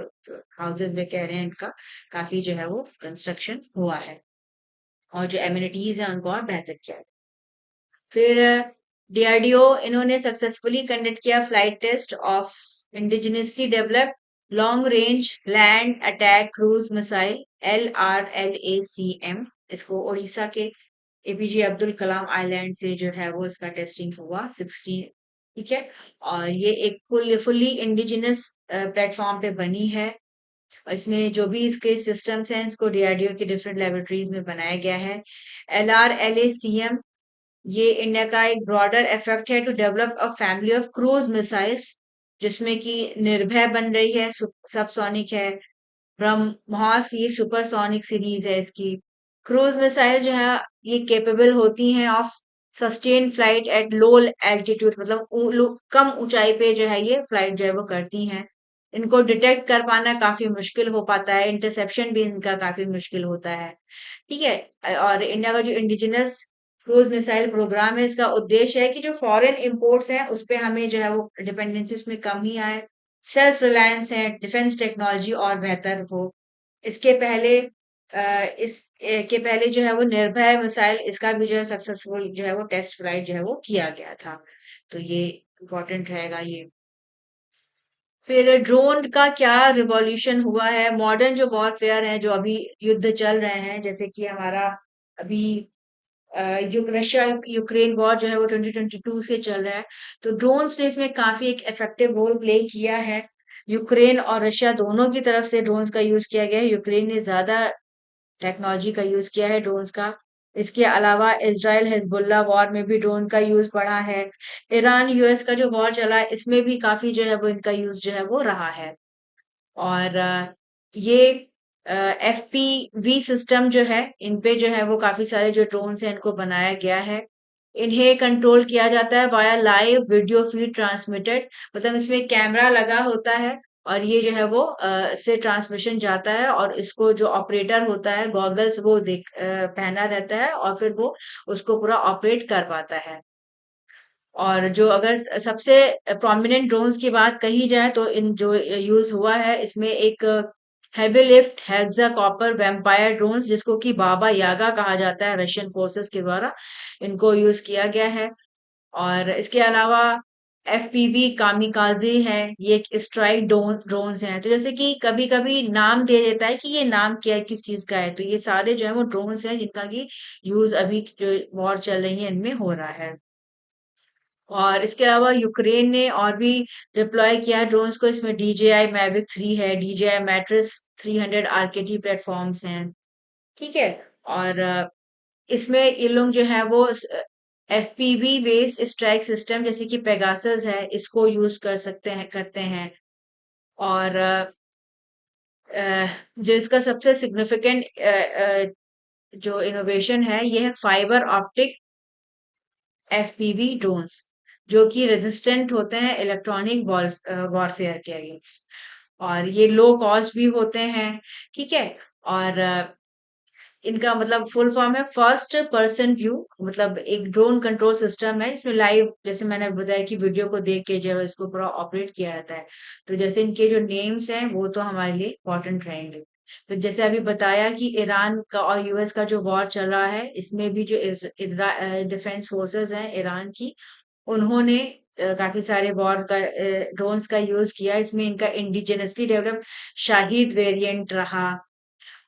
हाउसेज में कह रहे हैं इनका काफी जो है वो कंस्ट्रक्शन हुआ है और जो एम्यूनिटीज हैं उनको और बेहतर किया है। फिर डीआरडीओ इन्होंने सक्सेसफुली कंडक्ट किया flight test of indigenously developed long range land attack cruise missile LRLACM। इसको उड़ीसा के एपीजे अब्दुल कलाम आइलैंड से जो है वो इसका टेस्टिंग हुआ 16, ठीक है। और ये एक फुल्ली इंडिजिनस प्लेटफॉर्म पे बनी है। और इसमें जो भी इसके सिस्टम्स हैं इसको डीआरडीओ की डिफरेंट लेबोरेटरीज में बनाया गया है। LRLACM ये इंडिया का एक ब्रॉडर इफेक्ट है to develop a family of cruise missiles, जिसमें कि निर्भय बन रही है, सबसोनिक है, ब्रह्मोस ये सुपरसोनिक सीरीज है इसकी। क्रूज मिसाइल जो है ये केपेबल होती हैं of sustain flight at low altitude, मतलब कम ऊंचाई पे जो है ये फ्लाइट जो है वो करती हैं। इनको डिटेक्ट कर पाना काफी मुश्किल हो पाता है, इंटरसेप्शन भी इनका काफी मुश्किल होता है, ठीक है। और इंडिया का जो इंडिजिनस क्रूज मिसाइल प्रोग्राम है, इसका उद्देश्य है कि जो फॉरेन इंपोर्ट्स हैं उस पे हमें जो है वो डिपेंडेंसी उसमें कम ही आए, सेल्फ रिलायंस है, डिफेंस टेक्नोलॉजी और बेहतर हो। इसके पहले के पहले जो है वो निर्भय मिसाइल, इसका भी जो है सक्सेसफुल जो है वो टेस्ट फ्लाइट जो है वो किया गया था। तो ये इम्पोर्टेंट रहेगा ये। फिर ड्रोन का क्या रिवॉल्यूशन हुआ है, मॉडर्न जो वॉरफेयर है, जो अभी युद्ध चल रहे हैं, जैसे कि हमारा अभी रशिया यूक्रेन वॉर जो है वो 2022 से चल रहा है। तो ड्रोन्स ने इसमें काफी एक इफेक्टिव रोल प्ले किया है। यूक्रेन और रशिया दोनों की तरफ से ड्रोन्स का यूज किया गया है। यूक्रेन ने ज्यादा टेक्नोलॉजी का यूज किया है ड्रोन्स का। इसके अलावा इजराइल हिजबुल्ला वॉर में भी ड्रोन का यूज बढ़ा है। ईरान यूएस का जो वॉर चला है इसमें भी काफी जो है वो इनका यूज जो है वो रहा है। और ये एफपीवी सिस्टम जो है, इन पे जो है वो काफी सारे जो ड्रोन्स हैं इनको बनाया गया है। इन्हें कंट्रोल किया जाता है via live video feed transmitted, मतलब इसमें कैमरा लगा होता है और ये जो है वो इससे ट्रांसमिशन जाता है और इसको जो ऑपरेटर होता है गॉगल्स वो पहना रहता है और फिर वो उसको पूरा ऑपरेट कर पाता है। और जो अगर सबसे प्रोमिनेंट ड्रोन्स की बात कही जाए तो इन जो यूज हुआ है इसमें एक heavy lift hexa copper vampire drones, जिसको कि बाबा यागा कहा जाता है, रशियन फोर्सेस के द्वारा इनको यूज किया गया है। और इसके अलावा एफपीवी कामिकाजे है, ये एक स्ट्राइक ड्रोन्स हैं। तो जैसे कि कभी कभी नाम दे देता है कि ये नाम क्या है, किस चीज का है, तो ये सारे जो है वो ड्रोन्स हैं जिनका की यूज अभी जो वॉर चल रही है इनमें हो रहा है। और इसके अलावा यूक्रेन ने और भी डिप्लॉय किया है ड्रोन्स को। इसमें डीजेआई मैविक 3 है, डीजेआई मैट्रिस 300 आरकेटी प्लेटफॉर्म्स हैं। ठीक है। और इसमें ये लोग जो है वो एफपीवी बेस्ड स्ट्राइक सिस्टम जैसे कि पेगासस है इसको यूज कर सकते हैं करते हैं। और जो इसका सबसे सिग्निफिकेंट जो इनोवेशन है ये है फाइबर ऑप्टिक एफपीवी ड्रोन्स, जो कि रेजिस्टेंट होते हैं इलेक्ट्रॉनिक वॉरफेयर के अगेंस्ट। और ये लो कॉस्ट भी होते हैं। ठीक है। और इनका मतलब फुल फॉर्म है फर्स्ट पर्सन व्यू, मतलब एक ड्रोन कंट्रोल सिस्टम है जिसमें लाइव, जैसे मैंने बताया कि वीडियो को देख के जो है इसको पूरा ऑपरेट किया जाता है। तो जैसे इनके जो नेम्स हैं वो तो हमारे लिए इम्पोर्टेंट रहेंगे। तो जैसे अभी बताया कि ईरान का और यूएस का जो वॉर चल रहा है इसमें भी जो डिफेंस फोर्सेस हैं ईरान की, उन्होंने काफी सारे वॉर का ड्रोन्स का यूज किया। इसमें इनका इंडिजिनसली डेवलप शाहिद वेरिएंट रहा।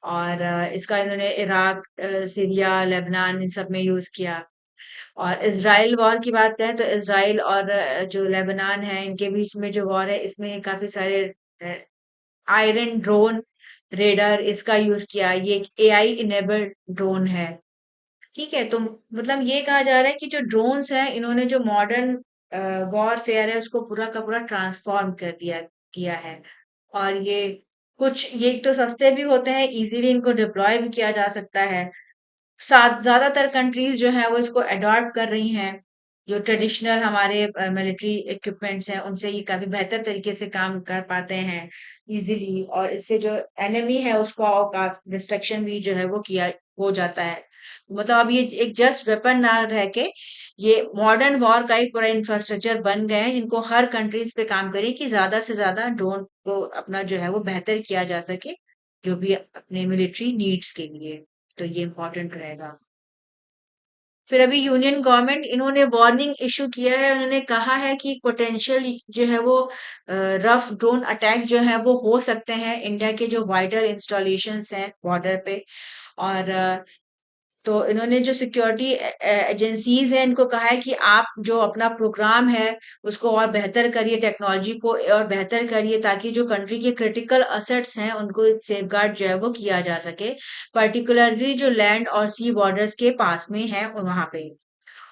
और इसका इन्होंने इराक, सीरिया, लेबनान इन सब में यूज किया। और इसराइल वॉर की बात करें तो इसराइल और जो लेबनान है इनके बीच में जो वॉर है इसमें काफी सारे आयरन ड्रोन रेडर इसका यूज किया। ये एआई इनेबल्ड ड्रोन है। ठीक है। तो मतलब ये कहा जा रहा है कि जो ड्रोन्स हैं इन्होंने जो मॉडर्न वॉरफेयर है उसको पूरा का पूरा ट्रांसफॉर्म कर दिया किया है। और ये तो सस्ते भी होते हैं, इजीली इनको डिप्लॉय भी किया जा सकता है। साथ ज्यादातर कंट्रीज जो है वो इसको अडॉप्ट कर रही हैं। जो ट्रेडिशनल हमारे मिलिट्री इक्विपमेंट्स हैं उनसे ये काफी बेहतर तरीके से काम कर पाते हैं इजीली, और इससे जो एनिमी है उसको काफी डिस्ट्रक्शन भी जो है वो किया हो जाता है। मतलब अब ये एक जस्ट वेपन ना रह के ये मॉडर्न वॉर का एक पूरा इंफ्रास्ट्रक्चर बन गए हैं जिनको हर कंट्रीज पे काम करें कि ज्यादा से ज्यादा ड्रोन को अपना जो है वो बेहतर किया जा सके, जो भी अपने मिलिट्री नीड्स के लिए। तो ये इम्पोर्टेंट रहेगा। फिर अभी यूनियन गवर्नमेंट इन्होंने वार्निंग इशू किया है। उन्होंने कहा है कि पोटेंशियल जो है वो रफ ड्रोन अटैक जो है वो हो सकते हैं इंडिया के जो वाइटल इंस्टॉलेशंस हैं बॉर्डर पे। और तो इन्होंने जो सिक्योरिटी एजेंसीज हैं इनको कहा है कि आप जो अपना प्रोग्राम है उसको और बेहतर करिए, टेक्नोलॉजी को और बेहतर करिए, ताकि जो कंट्री के क्रिटिकल असेट्स हैं उनको सेफगार्ड जो है वो किया जा सके, पर्टिकुलरली जो लैंड और सी बॉर्डर्स के पास में है वहां पे।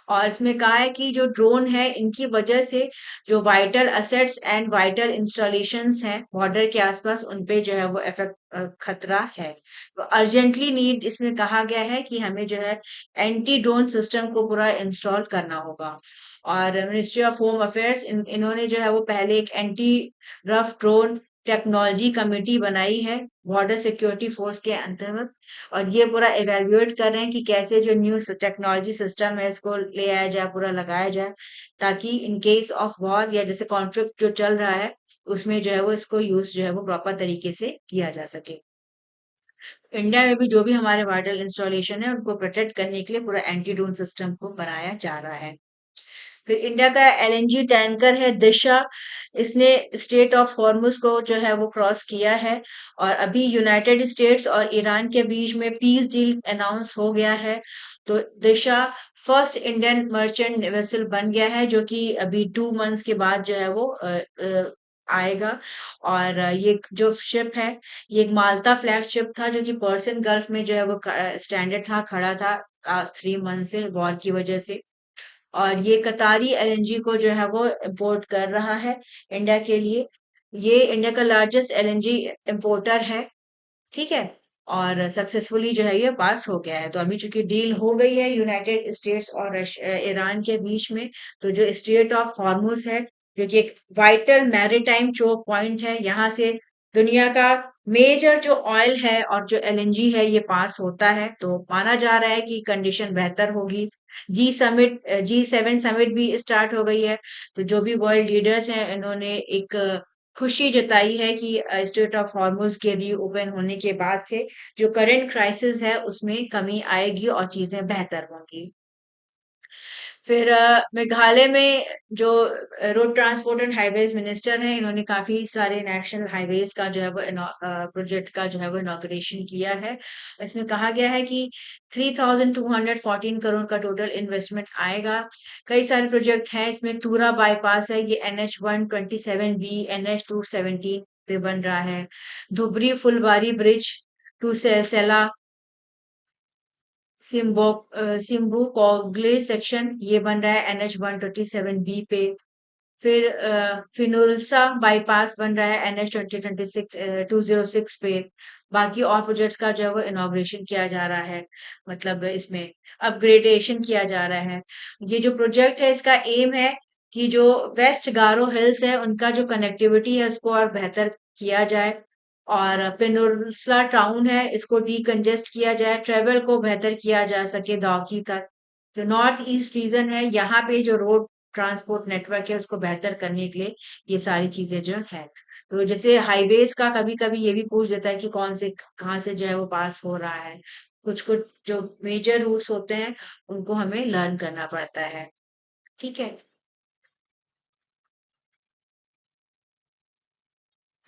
और इसमें कहा है कि जो ड्रोन है इनकी वजह से जो vital assets and vital installations हैं बॉर्डर के आसपास उन पे जो है वो इफेक्ट खतरा है। तो अर्जेंटली नीड इसमें कहा गया है कि हमें जो है एंटी ड्रोन सिस्टम को पूरा इंस्टॉल करना होगा। और मिनिस्ट्री ऑफ होम अफेयर्स इन्होंने जो है वो पहले एक anti rough drone technology committee बनाई है बॉर्डर सिक्योरिटी फोर्स के अंतर्गत। और ये पूरा इवेल्युएट कर रहे हैं कि कैसे जो न्यू टेक्नोलॉजी सिस्टम है इसको ले आया जाए, पूरा लगाया जाए, ताकि इन केस ऑफ वॉर या जैसे कॉन्फ्लिक्ट जो चल रहा है उसमें जो है वो इसको यूज जो है वो प्रॉपर तरीके से किया जा सके। इंडिया में भी जो भी हमारे वाइटल इंस्टॉलेशन है उनको प्रोटेक्ट करने के लिए पूरा एंटी ड्रोन सिस्टम को बनाया जा रहा है। फिर इंडिया का एलएनजी टैंकर है दिशा, इसने स्टेट ऑफ हॉर्मुज को जो है वो क्रॉस किया है। और अभी यूनाइटेड स्टेट्स और ईरान के बीच में पीस डील अनाउंस हो गया है। तो दिशा फर्स्ट इंडियन मर्चेंट वेसल बन गया है, जो कि अभी 2 मंथ्स के बाद जो है वो आएगा। और ये जो शिप है, ये एक माल्टा फ्लैग शिप था, जो कि पर्सियन गल्फ में जो है वो स्टैंडर्ड था, खड़ा था 3 मंथ से वॉर की वजह से। और ये कतारी एलएनजी को जो है वो इंपोर्ट कर रहा है इंडिया के लिए। ये इंडिया का लार्जेस्ट एलएनजी इंपोर्टर है, ठीक है। और सक्सेसफुली जो है ये पास हो गया है। तो अभी चूंकि डील हो गई है यूनाइटेड स्टेट्स और ईरान के बीच में, तो जो स्ट्रेट ऑफ हॉर्मुज है, जो कि एक वाइटल मैरीटाइम चोक पॉइंट है, यहाँ से दुनिया का मेजर जो ऑयल है और जो एलएनजी है ये पास होता है। तो माना जा रहा है कि कंडीशन बेहतर होगी। G7 समिट भी स्टार्ट हो गई है। तो जो भी वर्ल्ड लीडर्स हैं, इन्होंने एक खुशी जताई है कि स्ट्रेट ऑफ हॉर्मुज के रीओपन होने के बाद से जो करंट क्राइसिस है उसमें कमी आएगी और चीजें बेहतर होंगी। फिर मेघालय में जो road transport and highways minister हैं, इन्होंने काफी सारे नेशनल हाईवेज का जो है वो प्रोजेक्ट का जो है वो इनॉग्रेशन किया है। इसमें कहा गया है कि 3,214 करोड़ का टोटल इन्वेस्टमेंट आएगा। कई सारे प्रोजेक्ट हैं इसमें। तूरा बाईपास है, ये NH127B NH217 पे बन रहा है। धुबरी फुलबारी ब्रिज टू सेला सिम्बू कॉगले सेक्शन, ये बन रहा है NH127B पे। फिर फिनुलसा बाईपास बन रहा है NH 206 पे। बाकी और प्रोजेक्ट्स का जो है वो इनॉग्रेशन किया जा रहा है, मतलब इसमें अपग्रेडेशन किया जा रहा है। ये जो प्रोजेक्ट है, इसका एम है कि जो वेस्ट गारो हिल्स है उनका जो कनेक्टिविटी है उसको और बेहतर किया जाए। और पेनिनसुला टाउन है, इसको डीकंजेस्ट किया जाए, ट्रेवल को बेहतर किया जा सके दाउकी तक। जो नॉर्थ ईस्ट रीजन है, यहाँ पे जो रोड ट्रांसपोर्ट नेटवर्क है उसको बेहतर करने के लिए ये सारी चीजें जो है। तो जैसे हाईवेज का कभी कभी ये भी पूछ देता है कि कौन से कहाँ से जो है वो पास हो रहा है। कुछ कुछ जो मेजर रूट्स होते हैं उनको हमें लर्न करना पड़ता है, ठीक है।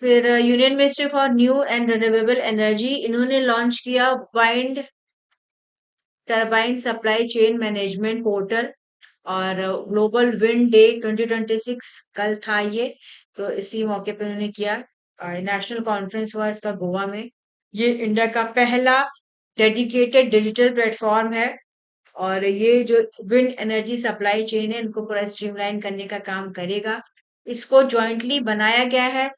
फिर union ministry for new and renewable energy, इन्होंने लॉन्च किया wind turbine supply chain management portal. और ग्लोबल विंड डे 2026 कल था ये, तो इसी मौके पे उन्होंने किया। और नेशनल कॉन्फ्रेंस हुआ इसका गोवा में। ये इंडिया का पहला डेडिकेटेड डिजिटल प्लेटफॉर्म है। और ये जो विंड एनर्जी सप्लाई चेन है, इनको पूरा स्ट्रीमलाइन करने का काम करेगा। इसको जॉइंटली बनाया गया है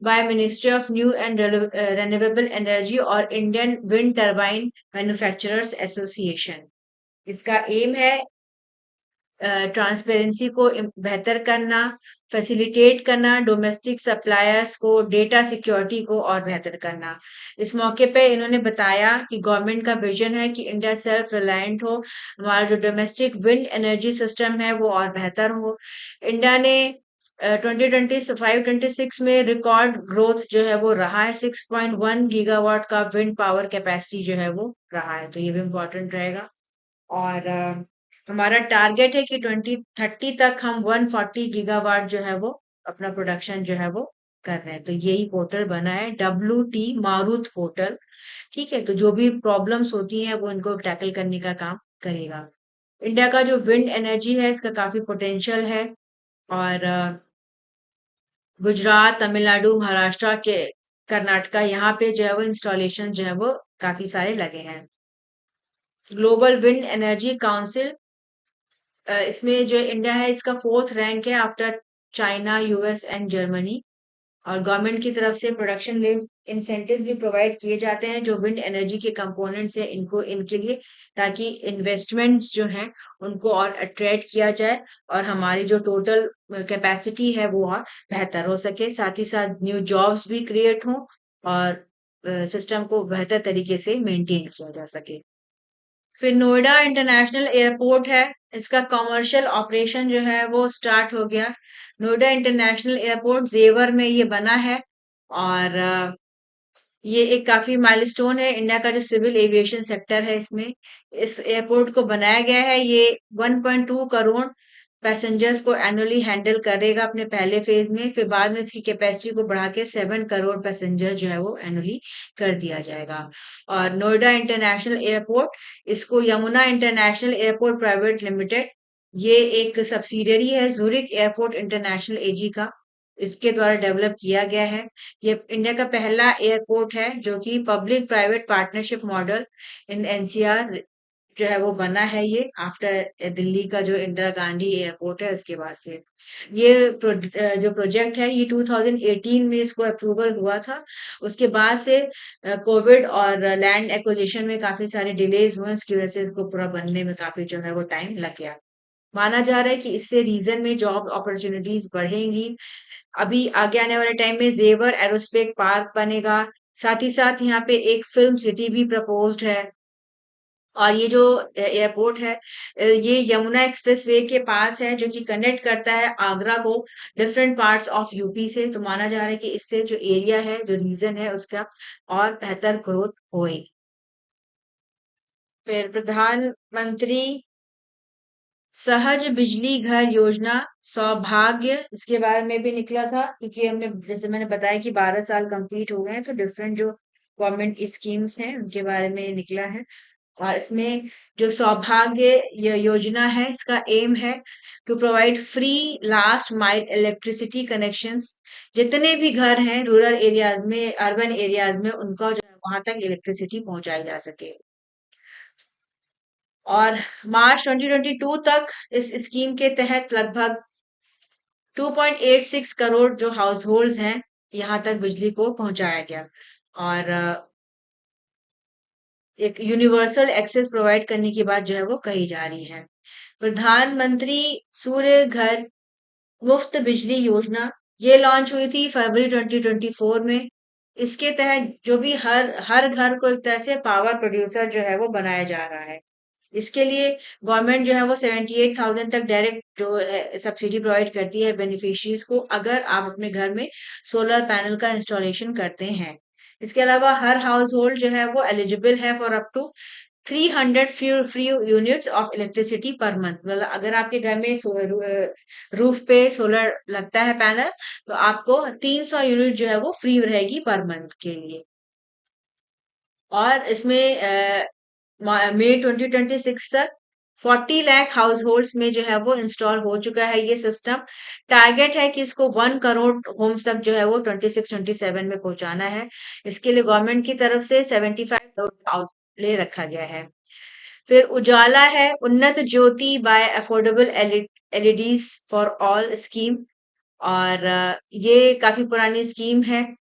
by ministry of new and renewable energy और Indian wind turbine manufacturers association. इसका एम है ट्रांसपेरेंसी को बेहतर करना, फैसिलिटेट करना, डोमेस्टिक सप्लायर्स को डेटा सिक्योरिटी को और बेहतर करना। इस मौके पे इन्होंने बताया कि गवर्नमेंट का विजन है कि इंडिया सेल्फ रिलायंट हो, हमारा जो डोमेस्टिक विंड एनर्जी सिस्टम है वो और बेहतर हो। इंडिया ने 2025-26 में रिकॉर्ड ग्रोथ जो है वो रहा है। 6.1 गीगावाट का विंड पावर कैपेसिटी जो है वो रहा है, तो ये भी इम्पोर्टेंट रहेगा। और हमारा टारगेट है कि 2030 तक हम 140 गीगावाट जो है वो अपना प्रोडक्शन जो है वो कर रहे हैं। तो यही पोर्टल बना है WT मारुत पोर्टल, ठीक है। तो जो भी प्रॉब्लम्स होती हैं वो इनको टैकल करने का काम करेगा। इंडिया का जो विंड एनर्जी है इसका काफी पोटेंशियल है। और गुजरात, तमिलनाडु, महाराष्ट्र के कर्नाटका, यहाँ पे जो है वो इंस्टॉलेशन जो है वो काफी सारे लगे हैं। ग्लोबल विंड एनर्जी काउंसिल, इसमें जो इंडिया है इसका 4th रैंक है after China, US and Germany. और गवर्नमेंट की तरफ से प्रोडक्शन लिंक इंसेंटिव भी प्रोवाइड किए जाते हैं जो विंड एनर्जी के कंपोनेंट्स है इनको इनके लिए, ताकि इन्वेस्टमेंट्स जो हैं उनको और अट्रैक्ट किया जाए और हमारी जो टोटल कैपेसिटी है वो और बेहतर हो सके। साथ ही साथ न्यू जॉब्स भी क्रिएट हों और सिस्टम को बेहतर तरीके से मेंटेन किया जा सके। फिर नोएडा इंटरनेशनल एयरपोर्ट है, इसका कमर्शियल ऑपरेशन जो है वो स्टार्ट हो गया। नोएडा इंटरनेशनल एयरपोर्ट जेवर में ये बना है। और ये एक काफी माइलस्टोन है इंडिया का जो सिविल एविएशन सेक्टर है इसमें। इस एयरपोर्ट को बनाया गया है, ये 1.2 करोड़ पैसेंजर्स को एनुअली हैंडल करेगा अपने पहले फेज में, फिर बाद में इसकी कैपेसिटी को बढ़ा के 7 करोड़ पैसेंजर जो है वो एनुअली कर दिया जाएगा। और नोएडा इंटरनेशनल एयरपोर्ट, इसको Yamuna international airport private limited, ये एक सब्सिडियरी है जूरिक एयरपोर्ट इंटरनेशनल एजी का, इसके द्वारा डेवलप किया गया है। ये इंडिया का पहला एयरपोर्ट है जो कि public private partnership model in NCR जो है वो बना है, ये आफ्टर दिल्ली का जो इंदिरा गांधी एयरपोर्ट है उसके बाद से। ये जो प्रोजेक्ट है ये 2018 में इसको अप्रूवल हुआ था। उसके बाद से कोविड और लैंड एक्विजिशन में काफी सारे डिलेज हुए, इसकी वजह से इसको पूरा बनने में काफी जो है वो टाइम लग गया। माना जा रहा है कि इससे रीजन में जॉब अपॉर्चुनिटीज बढ़ेंगी। अभी आगे आने वाले टाइम में जेवर एरोस्पेस पार्क बनेगा, साथ ही साथ यहाँ पे एक फिल्म सिटी भी प्रपोज्ड है। और ये जो एयरपोर्ट है, ये यमुना एक्सप्रेसवे के पास है जो कि कनेक्ट करता है आगरा को डिफरेंट पार्ट्स ऑफ यूपी से। तो माना जा रहा है कि इससे जो एरिया है, जो रीजन है, उसका और बेहतर ग्रोथ होएगी। फिर प्रधानमंत्री सहज बिजली घर योजना सौभाग्य, इसके बारे में भी निकला था, क्योंकि हमने जैसे मैंने बताया कि 12 साल कंप्लीट हो गए हैं, तो डिफरेंट जो गवर्नमेंट स्कीम्स हैं उनके बारे में निकला है। और इसमें जो सौभाग्य योजना है, इसका एम है to provide free last mile electricity connections. जितने भी घर हैं रूरल एरियाज में, अर्बन एरियाज में, उनका जो है वहां तक इलेक्ट्रिसिटी पहुंचाई जा सके। और मार्च 2022 तक इस स्कीम के तहत लगभग 2.86 करोड़ जो हाउस होल्ड्स हैं यहाँ तक बिजली को पहुंचाया गया। और एक यूनिवर्सल एक्सेस प्रोवाइड करने की बात जो है वो कही जा रही है। प्रधानमंत्री सूर्य घर मुफ्त बिजली योजना, ये लॉन्च हुई थी फरवरी 2024 में। इसके तहत जो भी हर हर घर को एक तरह से पावर प्रोड्यूसर जो है वो बनाया जा रहा है। इसके लिए गवर्नमेंट जो है वो 78,000 तक डायरेक्ट जो है सब्सिडी प्रोवाइड करती है बेनिफिशियरीज को, अगर आप अपने घर में सोलर पैनल का इंस्टॉलेशन करते हैं। इसके अलावा हर हाउस होल्ड जो है वो एलिजिबल है for up to 300 free units of electricity per month. मतलब अगर आपके घर में रूफ पे सोलर लगता है पैनल, तो आपको 300 यूनिट जो है वो फ्री रहेगी पर मंथ के लिए। और इसमें मई 2026 तक 40 लाख हाउस होल्ड्स में जो है वो इंस्टॉल हो चुका है ये सिस्टम। टारगेट है कि इसको 1 करोड़ होम्स तक जो है वो 26-27 में पहुंचाना है। इसके लिए गवर्नमेंट की तरफ से 75 करोड़ आउटले रखा गया है। फिर उजाला है Unnat Jyoti by affordable LEDs for all scheme. और ये काफी पुरानी स्कीम है,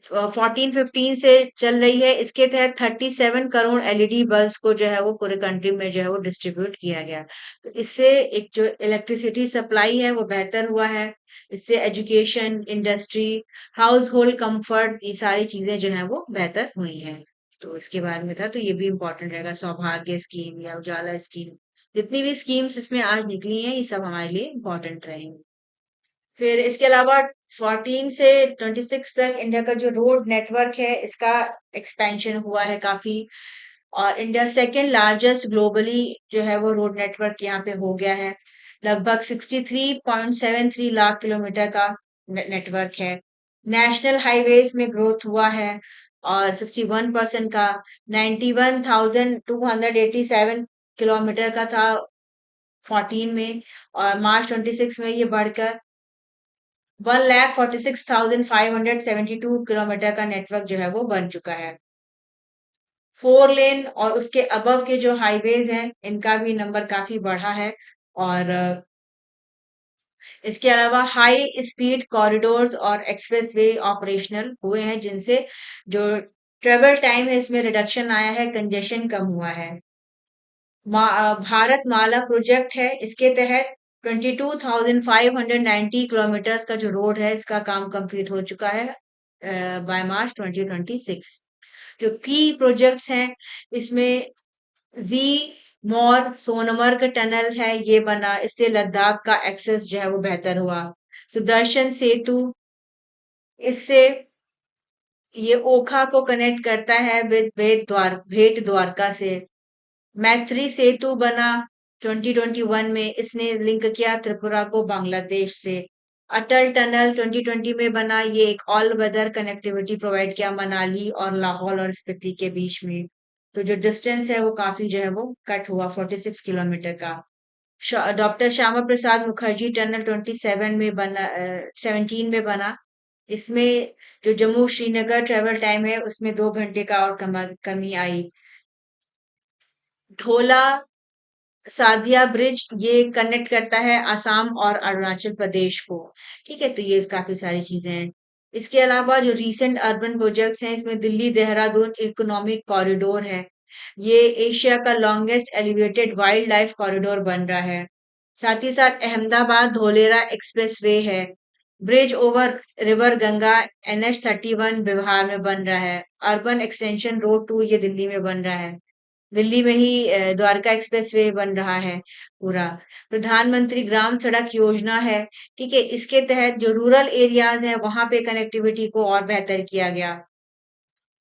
14-15 से चल रही है। इसके तहत 37 करोड़ एलईडी बल्ब्स को जो है वो पूरे कंट्री में जो है वो डिस्ट्रीब्यूट किया गया। तो इससे एक जो इलेक्ट्रिसिटी सप्लाई है वो बेहतर हुआ है। इससे education, industry, house hold comfort, ये सारी चीजें जो है वो बेहतर हुई हैं। तो इसके बारे में था, तो ये भी इम्पोर्टेंट रहेगा। सौभाग्य स्कीम या उजाला स्कीम, जितनी भी स्कीम्स इसमें आज निकली हैं, ये सब हमारे लिए इम्पोर्टेंट रहेंगी। फिर इसके अलावा 14 से 26 तक इंडिया का जो रोड नेटवर्क है, इसका एक्सपेंशन हुआ है काफी। और इंडिया सेकेंड लार्जेस्ट ग्लोबली जो है वो रोड नेटवर्क यहाँ पे हो गया है। लगभग 63.73 लाख किलोमीटर का नेटवर्क है। नेशनल हाईवेज में ग्रोथ हुआ है, और 61% का 91,287 किलोमीटर का था 14 में। और मार्च 26 में ये बढ़कर 1,46,572 किलोमीटर का नेटवर्क जो है वो बन चुका है। 4 लेन और उसके अबव के जो हाईवेज हैं, इनका भी नंबर काफी बढ़ा है। और इसके अलावा हाई स्पीड कॉरिडोर्स और एक्सप्रेसवे ऑपरेशनल हुए हैं, जिनसे जो ट्रेवल टाइम है इसमें रिडक्शन आया है, कंजेशन कम हुआ है। भारत माला प्रोजेक्ट है, इसके तहत 22,590 किलोमीटर्स का जो रोड है, इसका काम कंप्लीट हो चुका है बाय मार्च 2026। जो की प्रोजेक्ट्स हैं इसमें जी मोर सोनमर्ग टनल है, ये बना, इससे लद्दाख का एक्सेस जो है वो बेहतर हुआ। सुदर्शन सेतु, इससे ये ओखा को कनेक्ट करता है विद भेट द्वारका से। मैत्री सेतु बना, 2021 में इसने लिंक किया त्रिपुरा को बांग्लादेश से। अटल टनल 2020 में बना, ये एक ऑल वेदर कनेक्टिविटी प्रोवाइड किया मनाली और लाहौल और स्पीति के बीच में। तो जो डिस्टेंस है वो काफी जो है वो कट हुआ 46 किलोमीटर का। डॉक्टर श्यामा प्रसाद मुखर्जी टनल 17 में बना। इसमें जो जम्मू श्रीनगर ट्रेवल टाइम है उसमें 2 घंटे का और कमी आई। ढोला सादिया ब्रिज ये कनेक्ट करता है असम और अरुणाचल प्रदेश को। ठीक है, तो ये काफी सारी चीजें हैं। इसके अलावा जो रीसेंट अर्बन प्रोजेक्ट्स हैं इसमें दिल्ली देहरादून इकोनॉमिक कॉरिडोर है। ये एशिया का longest elevated wild life corridor बन रहा है। साथ ही साथ अहमदाबाद धोलेरा एक्सप्रेसवे है। Bridge over river Ganga NH 31 Bihar में बन रहा है। अर्बन एक्सटेंशन रोड 2 ये दिल्ली में बन रहा है। दिल्ली में ही द्वारका एक्सप्रेसवे बन रहा है पूरा। प्रधानमंत्री ग्राम सड़क योजना है। ठीक है, इसके तहत जो रूरल एरियाज है वहां पे कनेक्टिविटी को और बेहतर किया गया।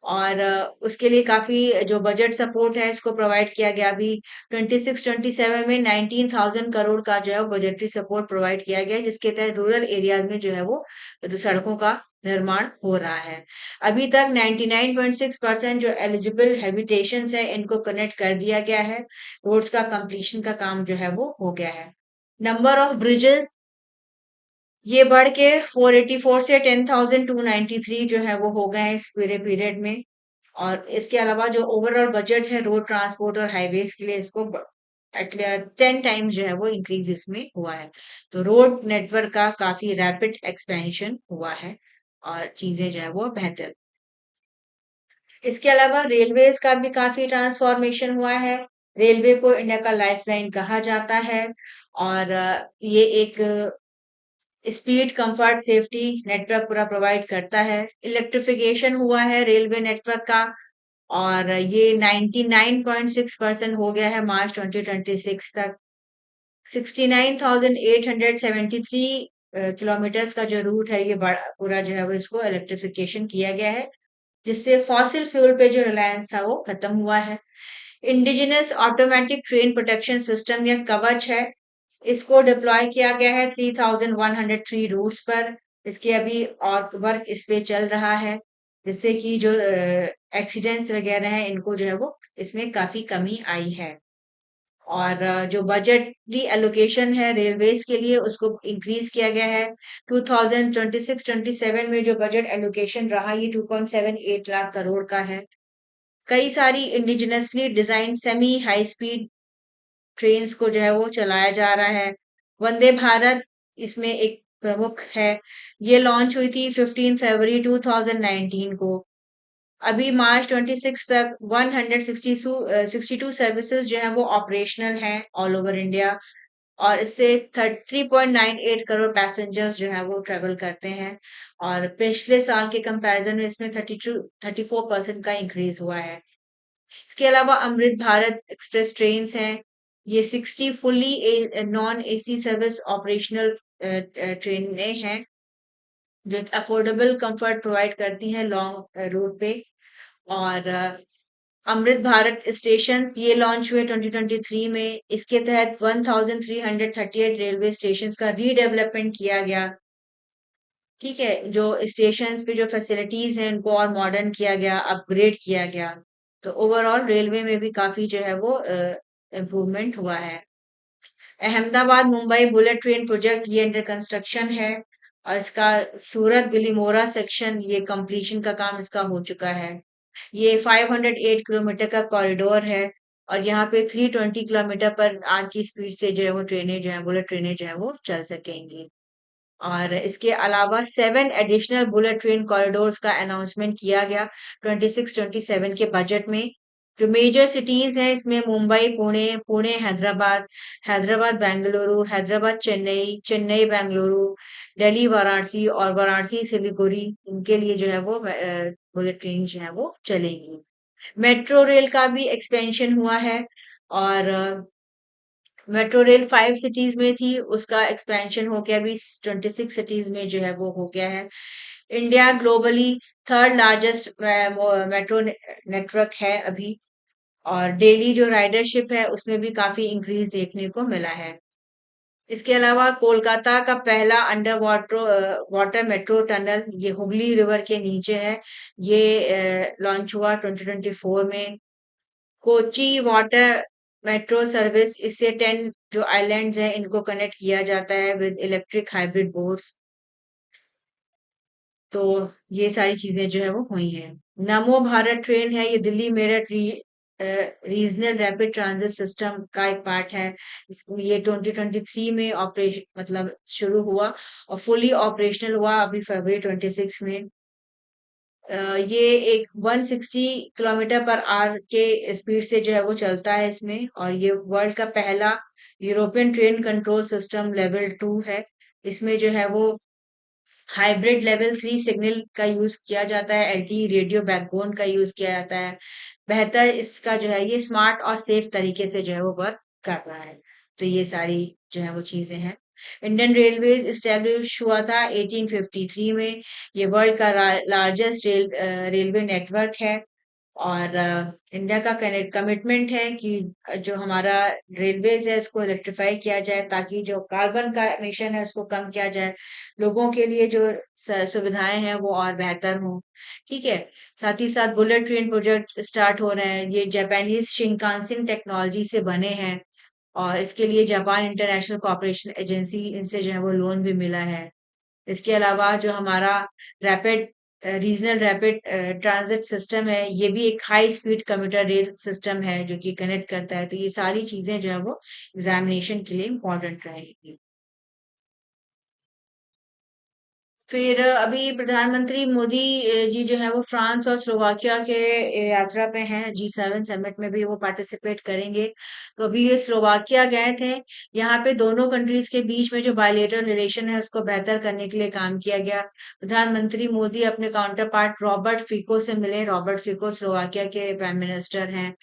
और उसके लिए काफी जो बजट सपोर्ट है इसको प्रोवाइड किया गया। अभी 26-27 में 19,000 करोड़ का जो है बजटरी सपोर्ट प्रोवाइड किया गया है, जिसके तहत रूरल एरियाज में जो है वो सड़कों का निर्माण हो रहा है। अभी तक 99.6% जो एलिजिबल हैबिटेशन है इनको कनेक्ट कर दिया गया है। रोड्स का कंप्लीशन का काम जो है वो हो गया है। नंबर ऑफ ब्रिजेस ये बढ़ के 484 से 10,293 जो है वो हो गए हैं इस पूरे पीरियड में। और इसके अलावा जो ओवरऑल बजट है रोड ट्रांसपोर्ट और हाईवेज के लिए इसको 10 टाइम्स जो है वो इंक्रीज इसमें हुआ है। तो रोड नेटवर्क का काफी रैपिड एक्सपेंशन हुआ है और चीजें जो है वो बेहतर। इसके अलावा रेलवेज का भी काफी ट्रांसफॉर्मेशन हुआ है। रेलवे को इंडिया का लाइफलाइन कहा जाता है। और ये एक स्पीड कंफर्ट सेफ्टी नेटवर्क पूरा प्रोवाइड करता है। इलेक्ट्रिफिकेशन हुआ है रेलवे नेटवर्क का। और ये 99.6% हो गया है मार्च 2026 तक। 69,873 किलोमीटर्स का जो रूट है ये पूरा जो है वो इसको इलेक्ट्रिफिकेशन किया गया है, जिससे फॉसिल फ्यूल पे जो रिलायंस था वो खत्म हुआ है। Indigenous automatic train protection system या कवच है, इसको डिप्लॉय किया गया है 3,103 रूट्स पर। इसके अभी और वर्क इस पे चल रहा है, जिससे कि जो एक्सीडेंट्स वगैरह हैं इनको जो है वो इसमें काफी कमी आई है। और जो बजटरी एलोकेशन है रेलवेज के लिए उसको इंक्रीज किया गया है। 2026-27 में जो बजट एलोकेशन रहा ये 2.78 लाख करोड़ का है। कई सारी indigenously design semi high speed trains को जो है वो चलाया जा रहा है। वंदे भारत इसमें एक प्रमुख है। ये लॉन्च हुई थी 15 फरवरी 2019 को। अभी मार्च 26 तक 162 सर्विसेज जो है वो ऑपरेशनल हैं ऑल ओवर इंडिया। और इससे 3.98 करोड़ पैसेंजर्स जो है वो ट्रेवल करते हैं। और पिछले साल के कंपैरिजन में इसमें 34% का इंक्रीज हुआ है। इसके अलावा अमृत भारत एक्सप्रेस ट्रेन हैं। ये 60 fully non AC service operational ट्रेनें हैं, जो एक अफोर्डेबल कंफर्ट प्रोवाइड करती हैं लॉन्ग रूट पे। और अमृत भारत स्टेशन ये लॉन्च हुए 2023 में। इसके तहत 1338 रेलवे स्टेशन का रीडेवलपमेंट किया गया। ठीक है, जो स्टेशंस पे जो फैसिलिटीज हैं उनको और मॉडर्न किया गया, अपग्रेड किया गया। तो ओवरऑल रेलवे में भी काफी जो है वो इम्प्रूवमेंट हुआ है। Ahmedabad Mumbai bullet train project ये अंडर कंस्ट्रक्शन है। और इसका सूरत बिलीमोरा सेक्शन ये कंप्लीशन का काम इसका हो चुका है। ये 508 किलोमीटर का कॉरिडोर है। और यहाँ पे 320 किलोमीटर पर आर की स्पीड से जो है वो ट्रेनें जो है बुलेट ट्रेनें जो है वो चल सकेंगी। और इसके अलावा 7 एडिशनल बुलेट ट्रेन कॉरिडोर्स का अनाउंसमेंट किया गया 26-27 के बजट में। जो मेजर सिटीज हैं इसमें मुंबई पुणे, पुणे हैदराबाद, हैदराबाद बेंगलुरु, हैदराबाद चेन्नई, चेन्नई बेंगलुरु, दिल्ली वाराणसी और वाराणसी सिलीगुड़ी, इनके लिए जो है वो बुलेट ट्रेन जो है वो चलेंगी। मेट्रो रेल का भी एक्सपेंशन हुआ है। और मेट्रो रेल 5 सिटीज में थी, उसका एक्सपेंशन हो गया अभी 26 सिटीज में जो है वो हो गया है। India globally third largest metro network है अभी। और डेली जो राइडरशिप है उसमें भी काफी इंक्रीज देखने को मिला है। इसके अलावा कोलकाता का पहला अंडर वाटर मेट्रो टनल ये हुगली रिवर के नीचे है। ये लॉन्च हुआ 2024 में। कोची वाटर मेट्रो सर्विस, इससे 10 जो आइलैंड्स हैं इनको कनेक्ट किया जाता है विद इलेक्ट्रिक हाइब्रिड बोट्स। तो ये सारी चीजें जो है वो हुई हैं। नमो भारत ट्रेन है, ये Delhi Meerut regional rapid transit system का एक पार्ट है। ये 2023 में ऑपरेशन मतलब शुरू हुआ और फुली ऑपरेशनल हुआ अभी फरवरी 26 में। ये एक 160 किलोमीटर पर आवर के स्पीड से जो है वो चलता है इसमें, और ये वर्ल्ड का पहला European train control system level 2 है। इसमें जो है वो हाइब्रिड लेवल 3 सिग्नल का यूज किया जाता है, एलटीई रेडियो बैकबोन का यूज किया जाता है। बेहतर इसका जो है ये स्मार्ट और सेफ तरीके से जो है वो वर्क कर रहा है। तो ये सारी जो है वो चीजें हैं। इंडियन रेलवे इस्टेब्लिश हुआ था 1853 में। ये वर्ल्ड का लार्जेस्ट रेलवे नेटवर्क है। और इंडिया का कमिटमेंट है कि जो हमारा रेलवेज है इसको इलेक्ट्रीफाई किया जाए, ताकि जो कार्बन का एमिशन है उसको कम किया जाए, लोगों के लिए जो सुविधाएं हैं वो और बेहतर हों। ठीक है। साथ ही साथ बुलेट ट्रेन प्रोजेक्ट स्टार्ट हो रहे हैं, ये जापानीज शिंकानसेन टेक्नोलॉजी से बने हैं। और इसके लिए जापान इंटरनेशनल कोऑपरेशन एजेंसी इनसे जो है वो लोन भी मिला है। इसके अलावा जो हमारा rapid regional rapid transit system है, ये भी एक high speed commuter rail system है जो कि कनेक्ट करता है। तो ये सारी चीजें जो है वो एग्जामिनेशन के लिए इम्पोर्टेंट रहेगी। फिर अभी प्रधानमंत्री मोदी जी जो है वो फ्रांस और स्लोवाकिया के यात्रा पे हैं, G7 समिट में भी वो पार्टिसिपेट करेंगे। तो अभी ये स्लोवाकिया गए थे। यहाँ पे दोनों कंट्रीज के बीच में जो बायलेटरल रिलेशन है उसको बेहतर करने के लिए काम किया गया। प्रधानमंत्री मोदी अपने काउंटर पार्ट रॉबर्ट फिको से मिले। रॉबर्ट फिको स्लोवाकिया के प्राइम मिनिस्टर हैं।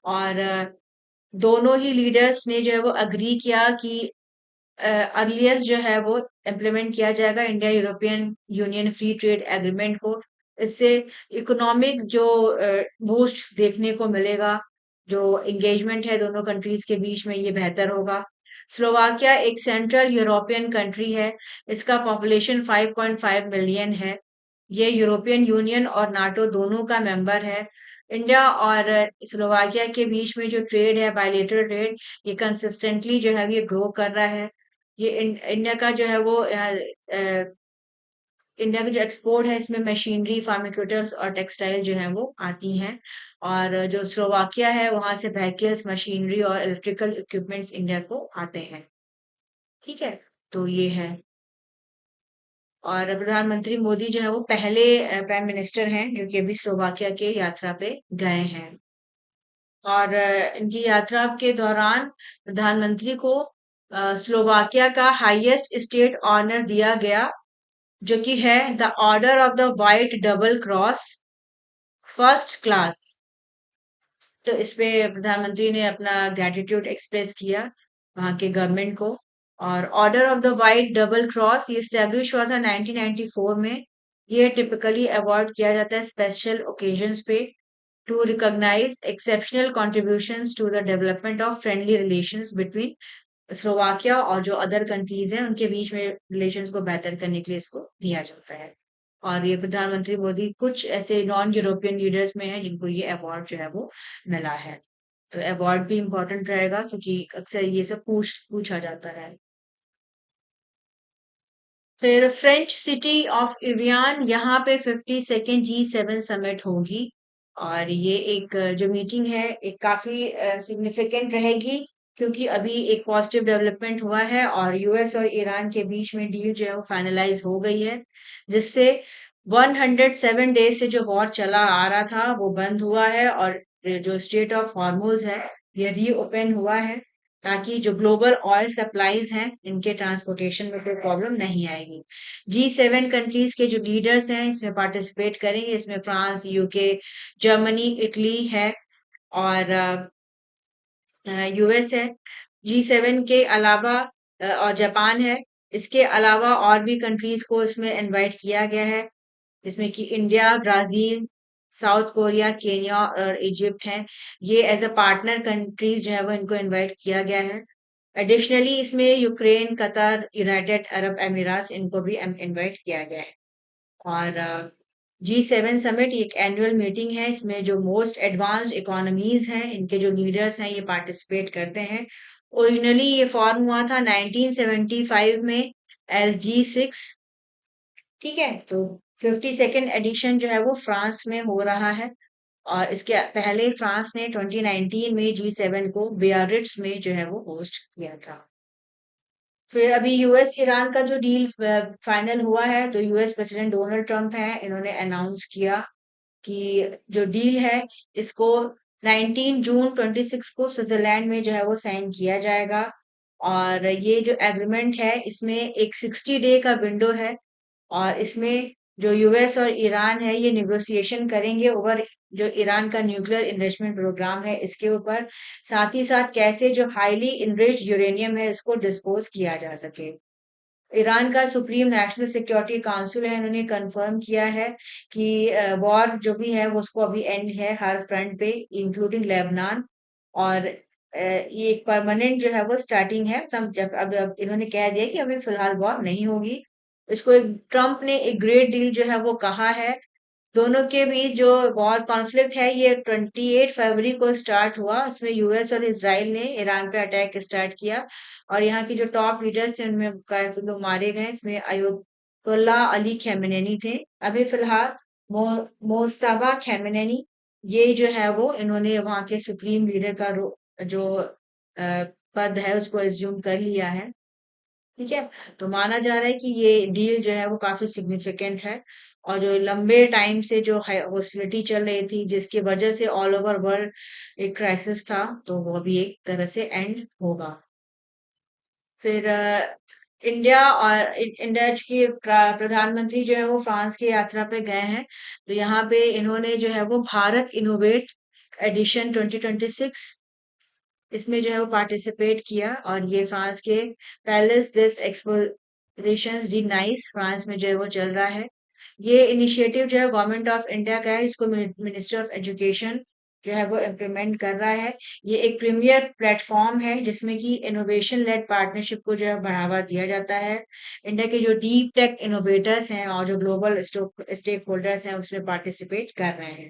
और दोनों ही लीडर्स ने जो है वो अग्री किया कि अर्लीस्ट जो है वो इम्प्लीमेंट किया जाएगा India European union free trade agreement को। इससे इकोनॉमिक जो बूस्ट देखने को मिलेगा, जो एंगेजमेंट है दोनों कंट्रीज के बीच में, ये बेहतर होगा। स्लोवाकिया एक सेंट्रल यूरोपियन कंट्री है। इसका पॉपुलेशन 5.5 मिलियन है। ये यूरोपियन यूनियन और नाटो दोनों का मेंबर है। इंडिया और स्लोवाकिया के बीच में जो ट्रेड है, बायलेटरल ट्रेड, ये कंसिस्टेंटली जो है ये ग्रो कर रहा है। ये इंडिया का जो है वो इंडिया का जो एक्सपोर्ट है इसमें मशीनरी, फार्मास्यूटिकल्स और टेक्सटाइल जो है वो आती हैं। और जो स्लोवाकिया है वहां से व्हीकल्स, मशीनरी और इलेक्ट्रिकल इक्विपमेंट्स इंडिया को आते हैं। ठीक है। तो ये है। और प्रधानमंत्री मोदी जो है वो पहले प्राइम मिनिस्टर हैं जो कि अभी स्लोवाकिया के यात्रा पे गए हैं। और इनकी यात्रा के दौरान प्रधानमंत्री को स्लोवाकिया का हाईएस्ट स्टेट ऑनर दिया गया, जो कि है the order of the white double cross first class. तो इस पे प्रधानमंत्री ने अपना ग्रेटिट्यूड एक्सप्रेस किया वहां के गवर्नमेंट को। और order of the white double cross ये स्टेब्लिश हुआ था 1994 में। ये टिपिकली अवार्ड किया जाता है स्पेशल ओकेजन्स पे to recognise exceptional contributions to the development of friendly relations between Slovakia और जो अदर कंट्रीज हैं उनके बीच में रिलेशंस को बेहतर करने के लिए इसको दिया जाता है। और ये प्रधानमंत्री मोदी कुछ ऐसे नॉन यूरोपियन लीडर्स में हैं जिनको ये अवार्ड जो है वो मिला है। तो अवार्ड भी इम्पोर्टेंट रहेगा क्योंकि अक्सर ये सब पूछा जाता है। फिर फ्रेंच सिटी ऑफ इवियान, यहाँ पे 52nd G7 समिट होगी। और ये एक जो मीटिंग है एक काफी सिग्निफिकेंट रहेगी, क्योंकि अभी एक पॉजिटिव डेवलपमेंट हुआ है और यूएस और ईरान के बीच में डील जो है वो फाइनलाइज हो गई है, जिससे 107 डेज से जो वॉर चला आ रहा था वो बंद हुआ है। और जो स्ट्रेट ऑफ हॉर्मुज है ये रीओपन हुआ है, ताकि जो ग्लोबल ऑयल सप्लाईज हैं इनके ट्रांसपोर्टेशन में कोई प्रॉब्लम नहीं आएगी। G7 कंट्रीज के जो लीडर्स हैं इसमें पार्टिसिपेट करेंगे। इसमें फ्रांस, यूके, जर्मनी, इटली है और यूएस है। G7 के अलावा और जापान है। इसके अलावा और भी कंट्रीज को इसमें इनवाइट किया गया है, जिसमें कि India, Brazil, south Korea, Kenya और इजिप्ट हैं। ये एज अ पार्टनर कंट्रीज जो है वो इनको इनवाइट किया गया है। एडिशनली इसमें यूक्रेन, कतर, यूनाइटेड अरब अमीरात इनको भी इनवाइट किया गया है। और G7 समिट एक एनुअल मीटिंग है। इसमें जो मोस्ट एडवांस्ड इकोनॉमीज हैं, इनके जो लीडर्स हैं, ये पार्टिसिपेट करते हैं। ओरिजिनली ये फॉर्म हुआ था 1975 में एस G6। ठीक है, तो 52nd एडिशन जो है वो फ्रांस में हो रहा है। और इसके पहले फ्रांस ने 2019 में G7 को बियारिट्ज में जो है वो होस्ट किया था। फिर अभी यूएस ईरान का जो डील फाइनल हुआ है, तो यूएस प्रेसिडेंट डोनाल्ड ट्रंप हैं, इन्होंने अनाउंस किया कि जो डील है इसको 19 जून 26 को स्विट्जरलैंड में जो है वो साइन किया जाएगा। और ये जो एग्रीमेंट है इसमें एक 60 डे का विंडो है। और इसमें जो यूएस और ईरान है ये निगोशिएशन करेंगे ओवर जो ईरान का न्यूक्लियर इन्वेस्टमेंट प्रोग्राम है इसके ऊपर। साथ ही साथ कैसे जो हाईली इनरिच्ड यूरेनियम है इसको डिस्पोज किया जा सके। ईरान का सुप्रीम नेशनल सिक्योरिटी काउंसिल है, इन्होंने कंफर्म किया है कि वॉर जो भी है वो उसको अभी एंड है हर फ्रंट पे, इंक्लूडिंग लेबनान। और ये एक परमानेंट जो है वो स्टार्टिंग है। जब अब इन्होंने कह दिया कि अभी फिलहाल वॉर नहीं होगी। इसको एक ट्रम्प ने एक ग्रेट डील जो है वो कहा है। दोनों के बीच जो वॉर कॉन्फ्लिक्ट है ये 28 फरवरी को स्टार्ट हुआ। इसमें यूएस और इसराइल ने ईरान पे अटैक स्टार्ट किया। और यहाँ की जो टॉप लीडर्स थे उनमें काफी लोग मारे गए। इसमें अयतुल्ला अली खamenei थे। अभी फिलहाल मोस्तफा खamenei ये जो है वो इन्होंने वहाँ के सुप्रीम लीडर का जो पद है उसको एज्यूम कर लिया है। ठीक है, तो माना जा रहा है कि ये डील जो है वो काफी सिग्निफिकेंट है। और जो लंबे टाइम से जो हॉस्टिलिटी चल रही थी जिसकी वजह से ऑल ओवर वर्ल्ड एक क्राइसिस था, तो वो भी एक तरह से एंड होगा। फिर इंडिया और इंडिया के प्रधानमंत्री जो है वो फ्रांस की यात्रा पे गए हैं। तो यहाँ पे इन्होंने जो है वो भारत इनोवेट एडिशन 2026 इसमें जो है वो पार्टिसिपेट किया। और ये फ्रांस के पैलेस दिस एक्सपोजिशंस डी नाइस फ्रांस में जो है वो चल रहा है। ये इनिशिएटिव जो है गवर्नमेंट ऑफ इंडिया का है, इसको मिनिस्ट्री ऑफ एजुकेशन जो है वो इम्प्लीमेंट कर रहा है। ये एक प्रीमियर प्लेटफॉर्म है जिसमें कि इनोवेशन लेड पार्टनरशिप को जो है बढ़ावा दिया जाता है। इंडिया के जो डीप टेक इनोवेटर्स हैं और जो ग्लोबल स्टेक होल्डर्स हैं उसमें पार्टिसिपेट कर रहे हैं।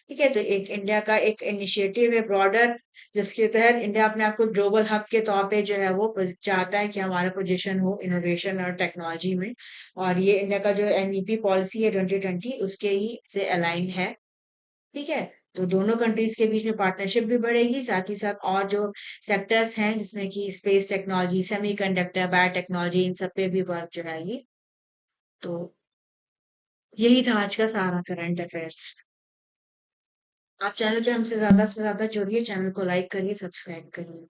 ठीक है, तो एक इंडिया का एक इनिशिएटिव है ब्रॉडर, जिसके तहत इंडिया अपने आप को ग्लोबल हब के तौर पे जो है वो चाहता है कि हमारा पोजीशन हो इनोवेशन और टेक्नोलॉजी में। और ये इंडिया का जो एनईपी पॉलिसी है 2020 उसके ही से अलाइन है। ठीक है, तो दोनों कंट्रीज के बीच में पार्टनरशिप भी बढ़ेगी, साथ ही साथ और जो सेक्टर्स हैं जिसमें कि स्पेस टेक्नोलॉजी, सेमीकंडक्टर, बायोटेक्नोलॉजी, इन सब पे भी वर्क जो है ये। तो यही था आज का सारा करंट अफेयर्स। आप चैनल जो हमसे ज्यादा से ज्यादा जुड़िए, चैनल को लाइक करिए, सब्सक्राइब करिए।